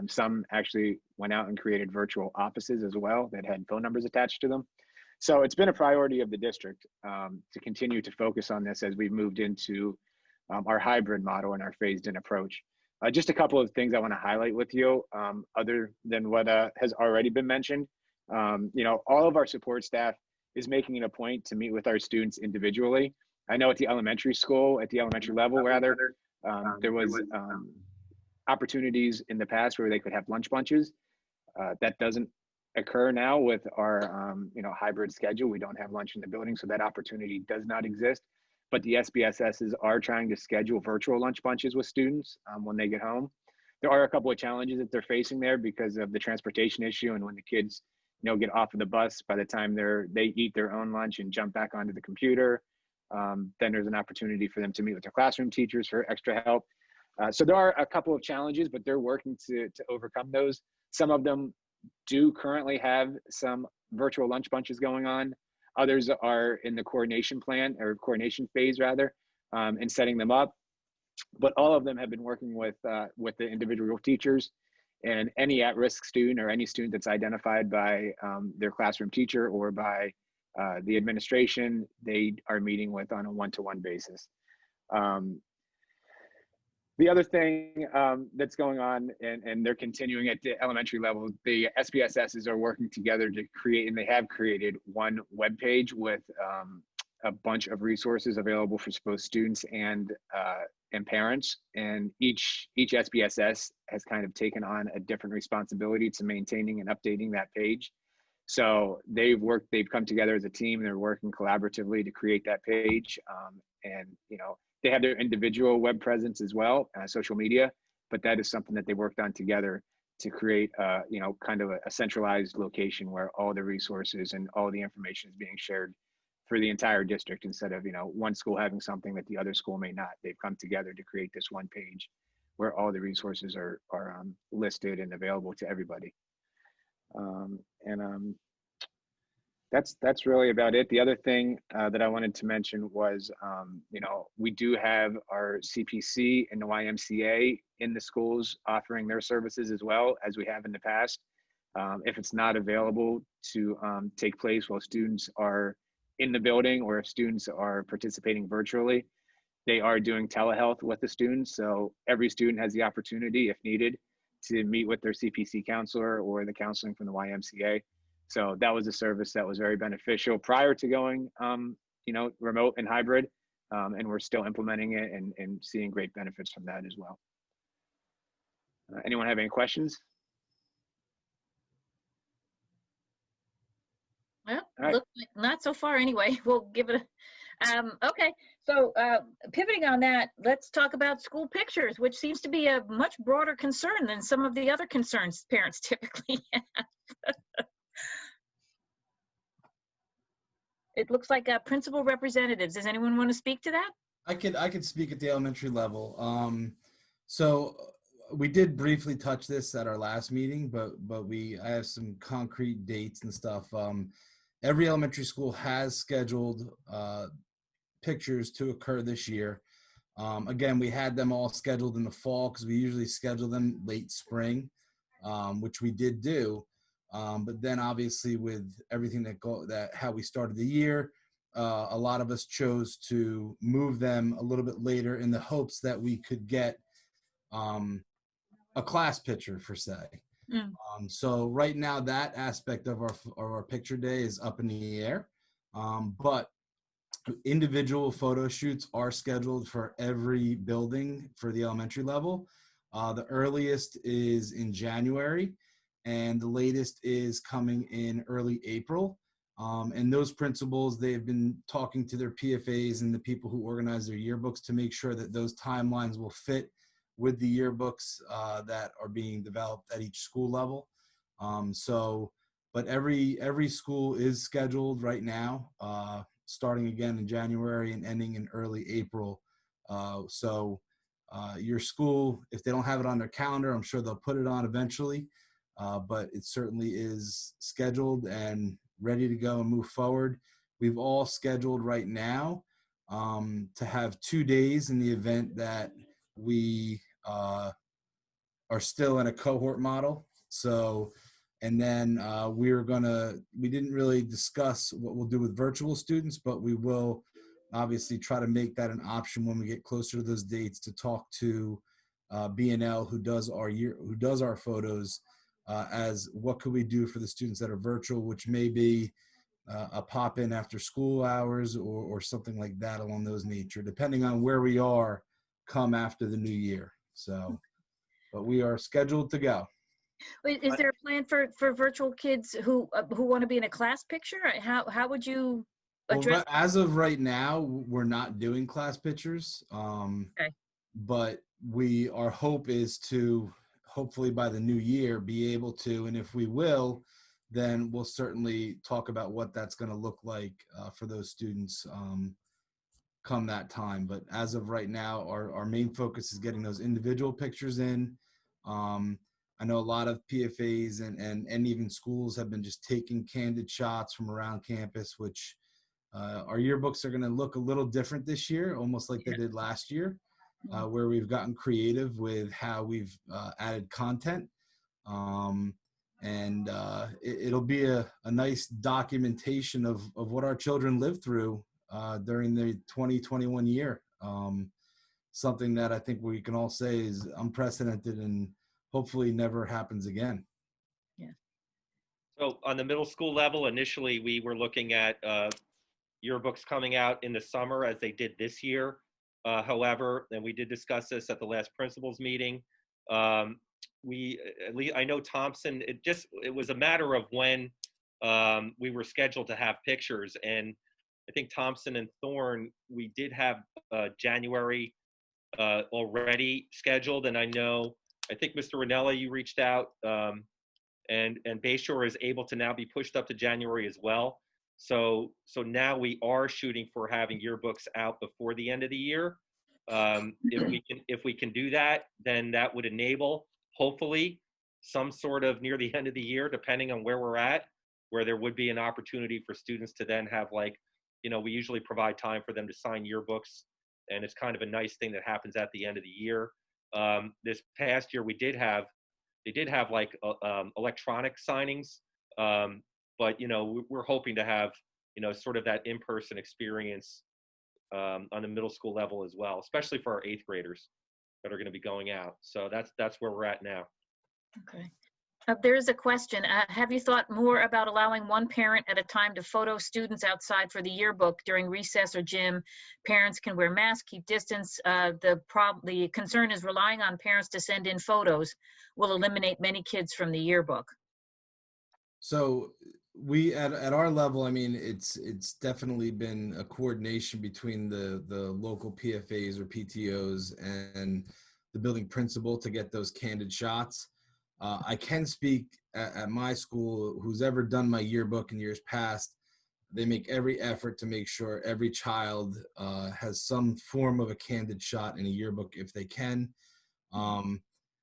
Some actually went out and created virtual offices as well that had phone numbers attached to them. So it's been a priority of the district to continue to focus on this as we've moved into our hybrid model and our phased-in approach. Just a couple of things I want to highlight with you, other than what has already been mentioned. All of our support staff is making it a point to meet with our students individually. I know at the elementary level rather, there was opportunities in the past where they could have lunch bunches. That doesn't occur now with our hybrid schedule. We don't have lunch in the building, so that opportunity does not exist. But the SBSSs are trying to schedule virtual lunch bunches with students when they get home. There are a couple of challenges that they're facing there because of the transportation issue, and when the kids get off of the bus, by the time they eat their own lunch and jump back onto the computer, then there's an opportunity for them to meet with their classroom teachers for extra help. So there are a couple of challenges, but they're working to overcome those. Some of them do currently have some virtual lunch bunches going on. Others are in the coordination phase rather, and setting them up. But all of them have been working with the individual teachers, and any at-risk student or any student that's identified by their classroom teacher or by the administration, they are meeting with on a one-to-one basis. The other thing that's going on, and they're continuing at the elementary level, the SPSSs are working together to create, and they have created one web page with a bunch of resources available for both students and parents. And each SPSS has kind of taken on a different responsibility to maintaining and updating that page. So they've come together as a team. They're working collaboratively to create that page, and they have their individual web presence as well, social media, but that is something that they worked on together to create, kind of a centralized location where all the resources and all the information is being shared for the entire district instead of, one school having something that the other school may not. They've come together to create this one page where all the resources are listed and available to everybody. And that's really about it. The other thing that I wanted to mention was, you know, we do have our CPC and the YMCA in the schools offering their services as well as we have in the past. If it's not available to take place while students are in the building, or if students are participating virtually, they are doing telehealth with the students. So every student has the opportunity, if needed, to meet with their CPC counselor or the counseling from the YMCA. So that was a service that was very beneficial prior to going, you know, remote and hybrid. And we're still implementing it and seeing great benefits from that as well. Anyone have any questions? Well, All right. looks like not so far anyway. We'll give it a, okay. So pivoting on that, let's talk about school pictures, which seems to be a much broader concern than some of the other concerns parents typically have. It looks like principal representatives. Does anyone want to speak to that? I could speak at the elementary level. So we did briefly touch this at our last meeting, but I have some concrete dates and stuff. Every elementary school has scheduled pictures to occur this year. Again, we had them all scheduled in the fall because we usually schedule them late spring, which we did do. But then obviously with everything that how we started the year, a lot of us chose to move them a little bit later in the hopes that we could get a class picture per se. Mm. So right now that aspect of our picture day is up in the air, but individual photo shoots are scheduled for every building for the elementary level. The earliest is in January, and the latest is coming in early April. And those principals, they've been talking to their PFAs and the people who organize their yearbooks to make sure that those timelines will fit with the yearbooks that are being developed at each school level. But every school is scheduled right now, starting again in January and ending in early April. Your school, if they don't have it on their calendar, I'm sure they'll put it on eventually. But it certainly is scheduled and ready to go and move forward. We've all scheduled right now to have 2 days in the event that we are still in a cohort model. So, and then we didn't really discuss what we'll do with virtual students, but we will obviously try to make that an option when we get closer to those dates to talk to B&L who does our photos as what could we do for the students that are virtual, which may be a pop-in after school hours or something like that along those nature, depending on where we are come after the new year. So, but we are scheduled to go. Wait, is there a plan for virtual kids who want to be in a class picture? How would you address? Well, as of right now, we're not doing class pictures. Okay. But our hope is to hopefully by the new year be able to, and if we will, then we'll certainly talk about what that's going to look like for those students come that time. But as of right now, our main focus is getting those individual pictures in. I know a lot of PFAs and even schools have been just taking candid shots from around campus, which our yearbooks are going to look a little different this year, almost like they did last year, where we've gotten creative with how we've added content. It'll be a nice documentation of what our children lived through during the 2021 year. Something that I think we can all say is unprecedented and hopefully never happens again. Yeah. So on the middle school level, initially we were looking at yearbooks coming out in the summer as they did this year. However, and we did discuss this at the last principals meeting, I know Thompson, it was a matter of when we were scheduled to have pictures. And I think Thompson and Thorne, we did have January already scheduled. And I think Mr. Ranella, you reached out, and Bayshore is able to now be pushed up to January as well. So now we are shooting for having yearbooks out before the end of the year. If we can do that, then that would enable, hopefully, some sort of near the end of the year, depending on where we're at, where there would be an opportunity for students to then have, like, we usually provide time for them to sign yearbooks, and it's kind of a nice thing that happens at the end of the year. This past year, they did have like electronic signings, but we're hoping to have sort of that in-person experience on the middle school level as well, especially for our 8th graders that are going to be going out. So that's where we're at now. Okay. There's a question. Have you thought more about allowing one parent at a time to photo students outside for the yearbook during recess or gym? Parents can wear masks, keep distance. The concern is relying on parents to send in photos will eliminate many kids from the yearbook. So we at our level, I mean, it's definitely been a coordination between the local PFAs or PTOs and the building principal to get those candid shots. I can speak at my school, who's ever done my yearbook in years past, they make every effort to make sure every child has some form of a candid shot in a yearbook if they can.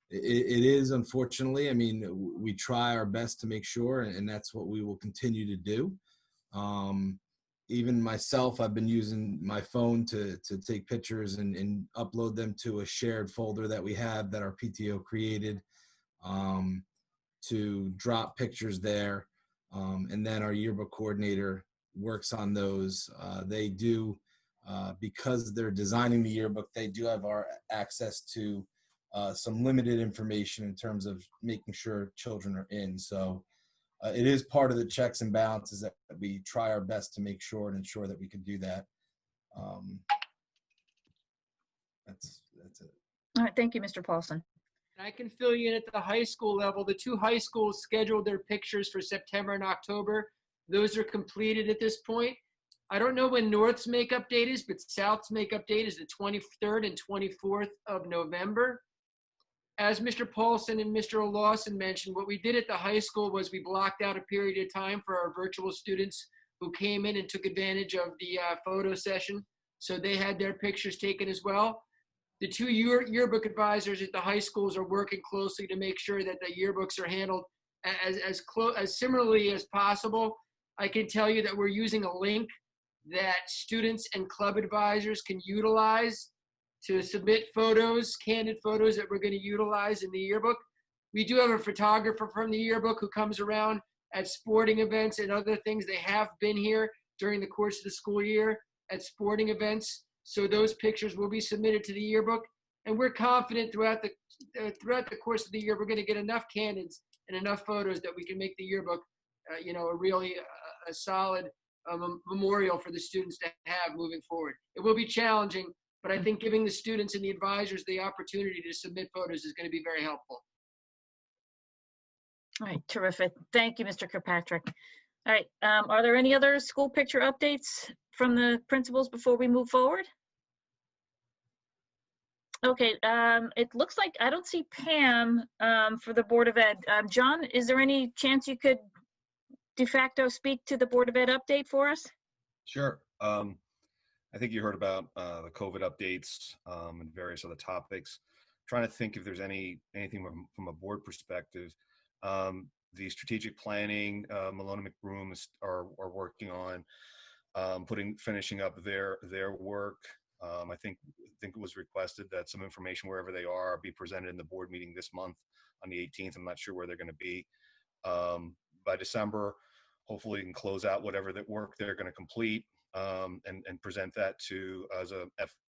It is, unfortunately, I mean, we try our best to make sure, and that's what we will continue to do. Even myself, I've been using my phone to take pictures and upload them to a shared folder that we have that our PTO created, to drop pictures there. And then our yearbook coordinator works on those. They do, because they're designing the yearbook, they do have our access to some limited information in terms of making sure children are in. So it is part of the checks and balances that we try our best to make sure and ensure that we can do that. That's it. All right, thank you, Mr. Paulson. I can fill you in at the high school level. The 2 high schools scheduled their pictures for September and October. Those are completed at this point. I don't know when North's makeup date is, but South's makeup date is the 23rd and 24th of November. As Mr. Paulson and Mr. Lawson mentioned, what we did at the high school was we blocked out a period of time for our virtual students who came in and took advantage of the photo session. So they had their pictures taken as well. The 2 yearbook advisors at the high schools are working closely to make sure that the yearbooks are handled as similarly as possible. I can tell you that we're using a link that students and club advisors can utilize to submit photos, candid photos that we're going to utilize in the yearbook. We do have a photographer from the yearbook who comes around at sporting events and other things. They have been here during the course of the school year at sporting events. So those pictures will be submitted to the yearbook, and we're confident throughout the course of the year we're going to get enough candids and enough photos that we can make the yearbook, a really solid memorial for the students to have moving forward. It will be challenging, but I think giving the students and the advisors the opportunity to submit photos is going to be very helpful. All right, terrific. Thank you, Mr. Kirkpatrick. All right, are there any other school picture updates from the principals before we move forward? Okay, it looks like I don't see Pam for the Board of Ed. John, is there any chance you could de facto speak to the Board of Ed update for us? Sure. I think you heard about the COVID updates and various other topics. Trying to think if there's anything from a board perspective. The strategic planning, Malone and McBroom are working on finishing up their work. I think it was requested that some information, wherever they are, be presented in the board meeting this month on the 18th. I'm not sure where they're going to be. By December, hopefully, we can close out whatever that work they're going to complete and present that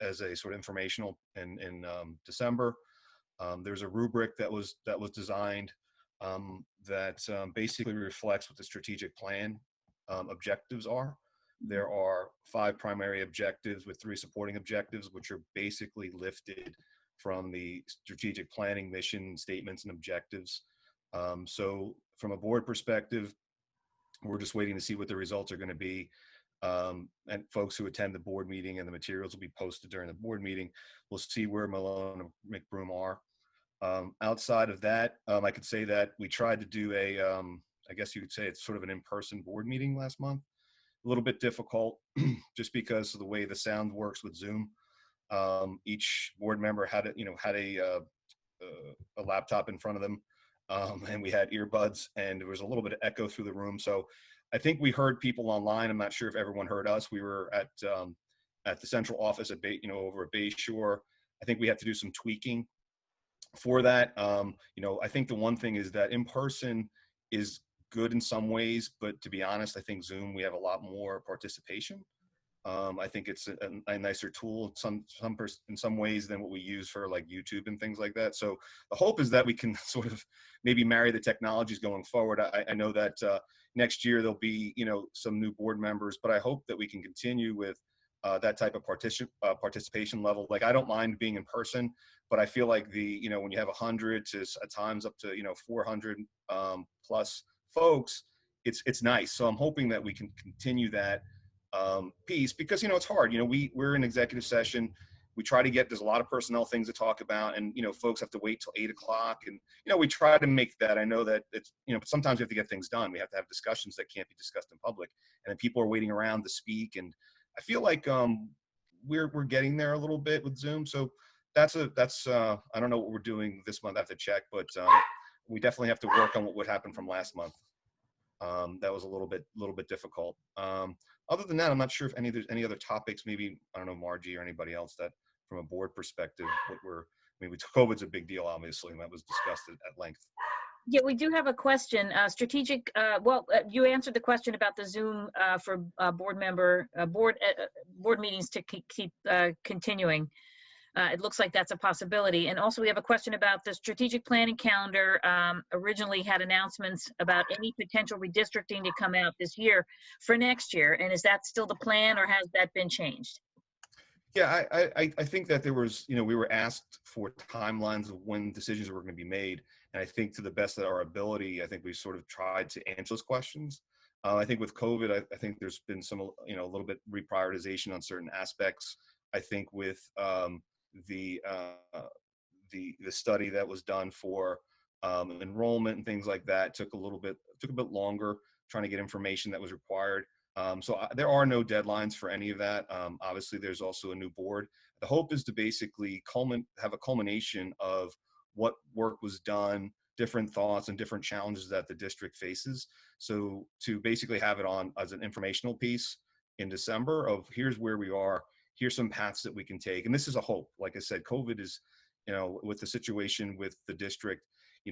as a sort of informational in December. There's a rubric that was designed that basically reflects what the strategic plan objectives are. There are 5 primary objectives with 3 supporting objectives, which are basically lifted from the strategic planning mission statements and objectives. So from a board perspective, we're just waiting to see what the results are going to be. And folks who attend the board meeting, and the materials will be posted during the board meeting, we'll see where Malone and McBroom are. Outside of that, I could say that we tried to do I guess you could say it's sort of an in-person board meeting last month. A little bit difficult just because of the way the sound works with Zoom. Each board member had a laptop in front of them, and we had earbuds, and there was a little bit of echo through the room. So I think we heard people online. I'm not sure if everyone heard us. We were at the central office at over at Bay Shore. I think we have to do some tweaking for that. I think the one thing is that in person is good in some ways, but to be honest, I think Zoom, we have a lot more participation. I think it's a nicer tool in some ways than what we use for like YouTube and things like that. So the hope is that we can sort of maybe marry the technologies going forward. I know that next year there'll be some new board members, but I hope that we can continue with that type of participation level. Like, I don't mind being in person, but I feel like when you have 100 to at times up to 400 plus folks, it's nice. So I'm hoping that we can continue that piece, because it's hard. We're in executive session. We try to there's a lot of personnel things to talk about, and folks have to wait till 8 o'clock, and we try to make that. I know that it's but sometimes we have to get things done. We have to have discussions that can't be discussed in public, and then people are waiting around to speak. And I feel like we're getting there a little bit with Zoom. So that's I don't know what we're doing this month. I have to check, but we definitely have to work on what happened from last month. That was a little bit difficult. Other than that, I'm not sure if there's any other topics. Maybe, I don't know, Margie or anybody else, that from a board perspective, COVID's a big deal, obviously, and that was discussed at length. Yeah, we do have a question. Strategic. You answered the question about the Zoom for board meetings to keep continuing. It looks like that's a possibility. And also we have a question about the strategic planning calendar. Originally had announcements about any potential redistricting to come out this year for next year. And is that still the plan, or has that been changed? Yeah, I think that there was, we were asked for timelines of when decisions were going to be made. And I think, to the best of our ability, I think we sort of tried to answer those questions. I think with COVID, I think there's been some, a little bit reprioritization on certain aspects. I think with the study that was done for enrollment and things like that took a bit longer, trying to get information that was required. So there are no deadlines for any of that. Obviously, there's also a new board. The hope is to basically have a culmination of what work was done, different thoughts, and different challenges that the district faces. So to basically have it on as an informational piece in December of, here's where we are, here's some paths that we can take. And this is a hope. Like I said, COVID is, with the situation with the district,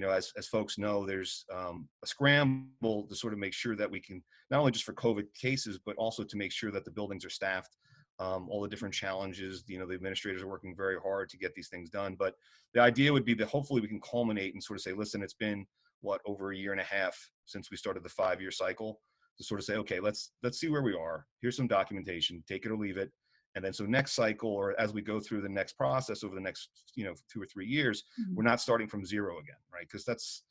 as folks know, there's a scramble to sort of make sure that we can, not only just for COVID cases, but also to make sure that the buildings are staffed, all the different challenges. The administrators are working very hard to get these things done. But the idea would be that hopefully we can culminate and sort of say, listen, it's been over a year and a half since we started the 5-year cycle, to sort of say, okay, let's see where we are. Here's some documentation, take it or leave it. And then so next cycle, or as we go through the next process over the next 2 or 3 years, we're not starting from zero again, right? Because that's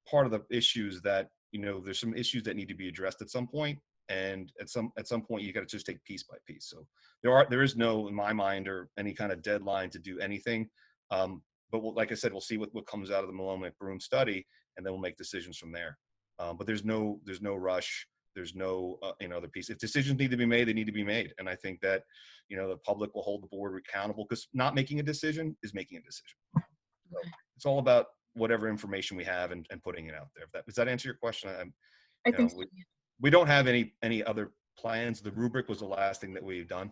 part of the issues that, there's some issues that need to be addressed at some point. And at some point, you got to just take piece by piece. So there is no, in my mind, or any kind of deadline to do anything. But like I said, we'll see what comes out of the Malone McBroom study, and then we'll make decisions from there. But there's no rush. There's no other piece. If decisions need to be made, they need to be made. And I think that, the public will hold the board accountable, because not making a decision is making a decision. So it's all about whatever information we have and putting it out there. Does that answer your question? I think so. We don't have any other plans. The rubric was the last thing that we've done.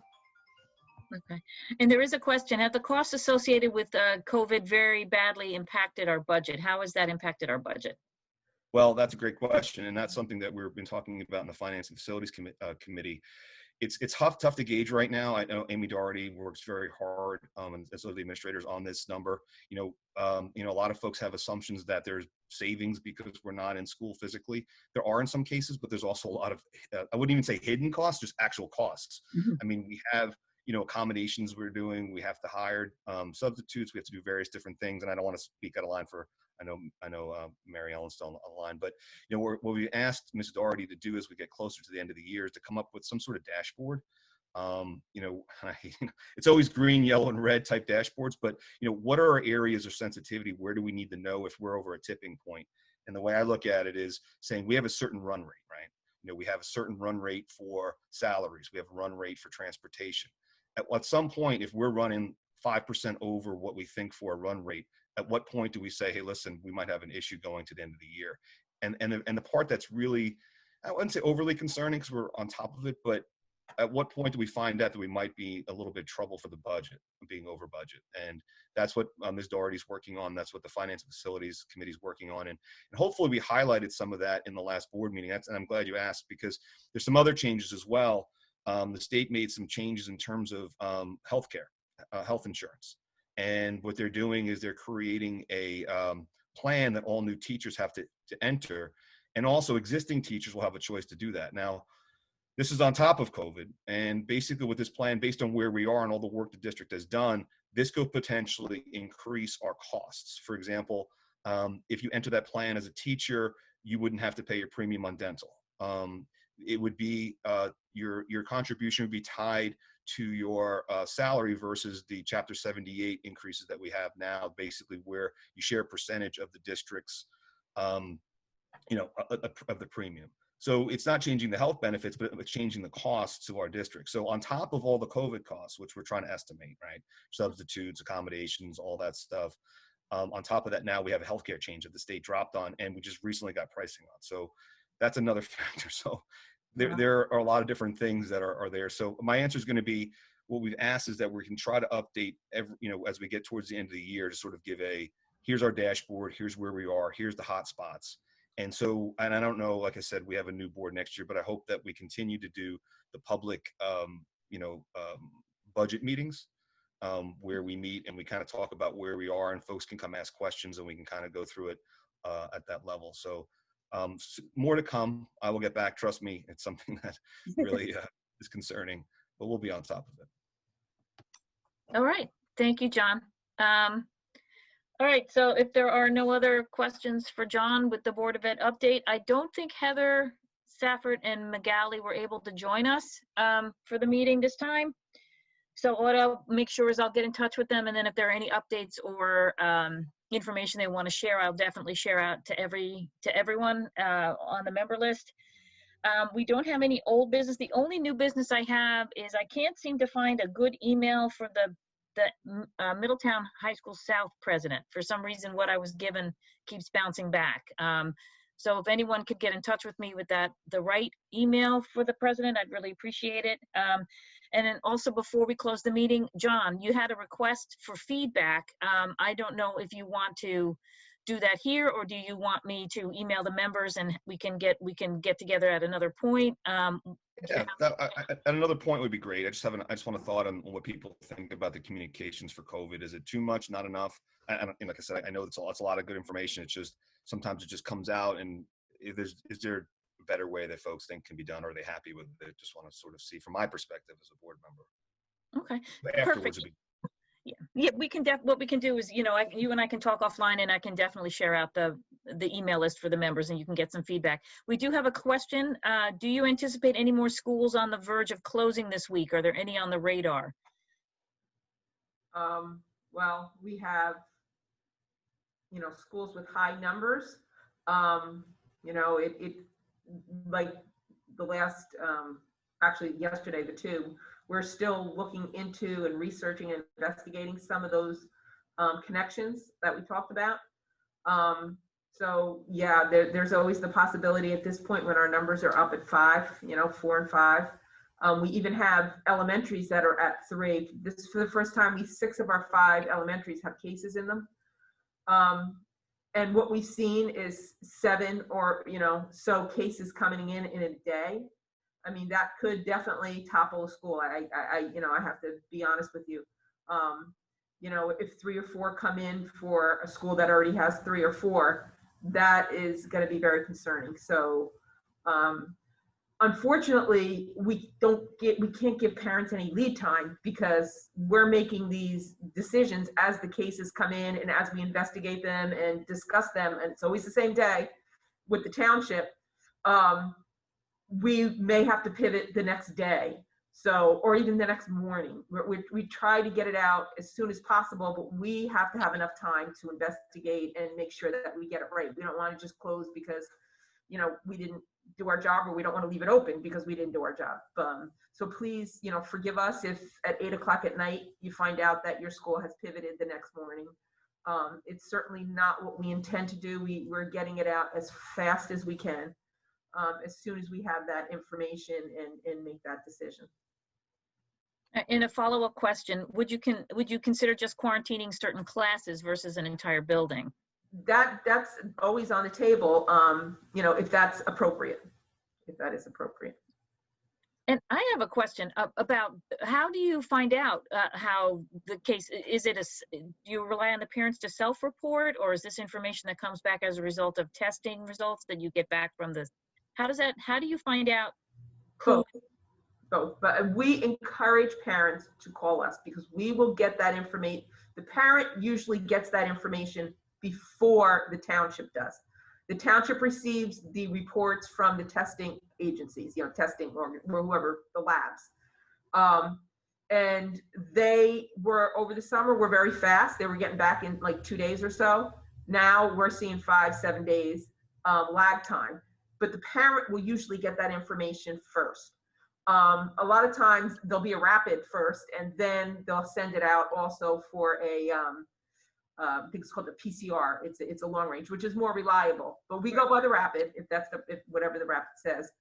Okay. And there is a question: have the costs associated with COVID very badly impacted our budget? How has that impacted our budget? Well, that's a great question, and that's something that we've been talking about in the Finance and Facilities Committee. It's tough to gauge right now. I know Amy Doherty works very hard, and so the administrators, on this number. A lot of folks have assumptions that there's savings because we're not in school physically. There are in some cases, but there's also a lot of, I wouldn't even say hidden costs, just actual costs. Mm-hmm. I mean, we have, accommodations we're doing. We have to hire substitutes. We have to do various different things, and I don't want to speak out of line for. I know Mary Ellen's still on the line, but what we asked Ms. Doherty to do as we get closer to the end of the year is to come up with some sort of dashboard. It's always green, yellow, and red type dashboards, but what are our areas of sensitivity? Where do we need to know if we're over a tipping point? And the way I look at it is saying we have a certain run rate, right? We have a certain run rate for salaries. We have a run rate for transportation. At some point, if we're running 5% over what we think for a run rate, at what point do we say, hey, listen, we might have an issue going to the end of the year? And the part that's really, I wouldn't say overly concerning because we're on top of it, but at what point do we find out that we might be a little bit trouble for the budget, being over budget? And that's what Ms. Doherty's working on. That's what the Finance and Facilities Committee is working on. And hopefully we highlighted some of that in the last board meeting. And I'm glad you asked, because there's some other changes as well. The state made some changes in terms of healthcare, health insurance. And what they're doing is they're creating a plan that all new teachers have to enter. And also existing teachers will have a choice to do that. Now, this is on top of COVID. And basically with this plan, based on where we are and all the work the district has done, this could potentially increase our costs. For example, if you enter that plan as a teacher, you wouldn't have to pay your premium on dental. It would be, your contribution would be tied to your salary versus the Chapter 78 increases that we have now, basically where you share a percentage of the district's, of the premium. So it's not changing the health benefits, but it's changing the costs to our district. So on top of all the COVID costs, which we're trying to estimate, right? Substitutes, accommodations, all that stuff. On top of that, now we have a healthcare change that the state dropped on, and we just recently got pricing on. So that's another factor. So there are a lot of different things that are there. So my answer is going to be, what we've asked is that we can try to update as we get towards the end of the year, to sort of give here's our dashboard, here's where we are, here's the hot spots. And so, and I don't know, like I said, we have a new board next year, but I hope that we continue to do the public, budget meetings where we meet and we kind of talk about where we are, and folks can come ask questions and we can kind of go through it at that level. So more to come. I will get back. Trust me, it's something that really is concerning, but we'll be on top of it. All right. Thank you, John. All right, so if there are no other questions for John with the Board of Ed update, I don't think Heather, Safford, and Magali were able to join us for the meeting this time. So what I'll make sure is I'll get in touch with them, and then if there are any updates or information they want to share, I'll definitely share out to everyone on the member list. We don't have any old business. The only new business I have is I can't seem to find a good email for the Middletown High School South president. For some reason, what I was given keeps bouncing back. So if anyone could get in touch with me with the right email for the president, I'd really appreciate it. And then also, before we close the meeting, John, you had a request for feedback. I don't know if you want to do that here, or do you want me to email the members and we can get together at another point? Yeah, at another point would be great. I just want a thought on what people think about the communications for COVID. Is it too much, not enough? And like I said, I know it's a lot of good information. It's just sometimes it just comes out, and is there a better way that folks think can be done? Or are they happy with it? Just want to sort of see from my perspective as a board member. Okay, but afterwards, perfect. Yeah, we can what we can do is, you and I can talk offline, and I can definitely share out the email list for the members, and you can get some feedback. We do have a question. Do you anticipate any more schools on the verge of closing this week? Are there any on the radar? Well, we have, schools with high numbers. It like the last, actually yesterday, the two, we're still looking into and researching and investigating some of those connections that we talked about. So yeah, there's always the possibility at this point when our numbers are up at 5, 4 and 5. We even have elementaries that are at 3. This for the first time, 6 of our 5 elementaries have cases in them. And what we've seen is 7 or so cases coming in a day. I mean, that could definitely topple a school. I have to be honest with you. If 3 or 4 come in for a school that already has 3 or 4, that is going to be very concerning. So, unfortunately, we can't give parents any lead time because we're making these decisions as the cases come in and as we investigate them and discuss them. And it's always the same day with the township. We may have to pivot the next day, or even the next morning. We try to get it out as soon as possible, but we have to have enough time to investigate and make sure that we get it right. We don't want to just close because we didn't do our job, or we don't want to leave it open because we didn't do our job. So please, forgive us if at 8 o'clock at night you find out that your school has pivoted the next morning. It's certainly not what we intend to do. We're getting it out as fast as we can, as soon as we have that information and make that decision. In a follow-up question, would you consider just quarantining certain classes versus an entire building? That's always on the table, if that's appropriate, if that is appropriate. And I have a question about how do you find out how the case, do you rely on the parents to self-report, or is this information that comes back as a result of testing results that you get back from the, how do you find out who? Both, but we encourage parents to call us because we will get that information. The parent usually gets that information before the township does. The township receives the reports from the testing agencies, testing or whoever, the labs. And they were, over the summer, were very fast. They were getting back in like 2 days or so. Now we're seeing 5-7 days lag time, but the parent will usually get that information first. A lot of times there'll be a rapid first, and then they'll send it out also for a, I think it's called the PCR. It's a long range, which is more reliable. But we go by the rapid if whatever the rapid says.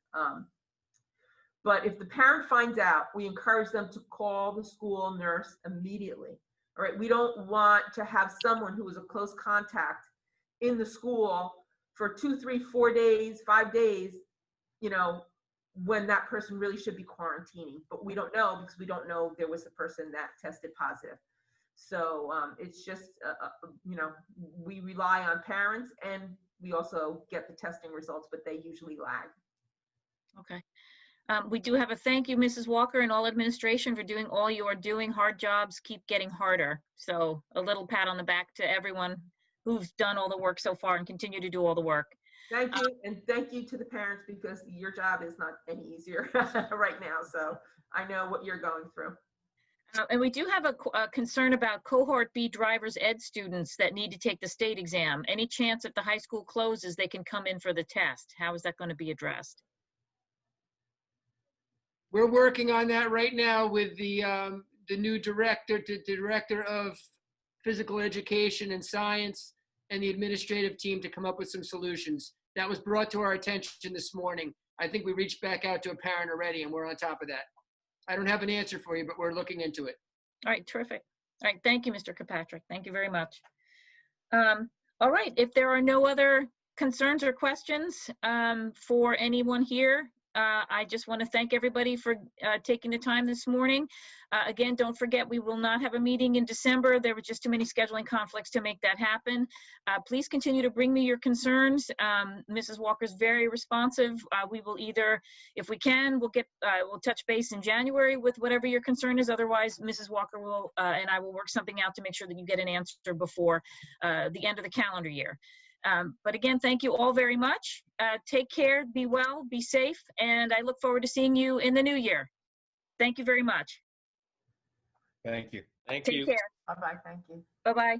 But if the parent finds out, we encourage them to call the school nurse immediately. All right, we don't want to have someone who is a close contact in the school for 2, 3, 4 days, 5 days, when that person really should be quarantining. But we don't know because we don't know there was a person that tested positive. So it's just, we rely on parents, and we also get the testing results, but they usually lag. Okay. We do have a thank you, Mrs. Walker, and all administration for doing all you are doing. Hard jobs keep getting harder. So a little pat on the back to everyone who's done all the work so far and continue to do all the work. Thank you, and thank you to the parents, because your job is not any easier right now. So I know what you're going through. And we do have a concern about Cohort B driver's ed students that need to take the state exam. Any chance if the high school closes, they can come in for the test? How is that going to be addressed? We're working on that right now with the new director of physical education and science and the administrative team to come up with some solutions. That was brought to our attention this morning. I think we reached back out to a parent already, and we're on top of that. I don't have an answer for you, but we're looking into it. All right, terrific. All right, thank you, Mr. Kirkpatrick. Thank you very much. All right, if there are no other concerns or questions for anyone here, I just want to thank everybody for taking the time this morning. Again, don't forget, we will not have a meeting in December. There were just too many scheduling conflicts to make that happen. Please continue to bring me your concerns. Mrs. Walker's very responsive. We will either, if we can, we'll touch base in January with whatever your concern is. Otherwise, Mrs. Walker will and I will work something out to make sure that you get an answer before the end of the calendar year. But again, thank you all very much. Take care, be well, be safe, and I look forward to seeing you in the new year. Thank you very much. Thank you. Thank Take you. care. Bye-bye. Thank you. Bye-bye.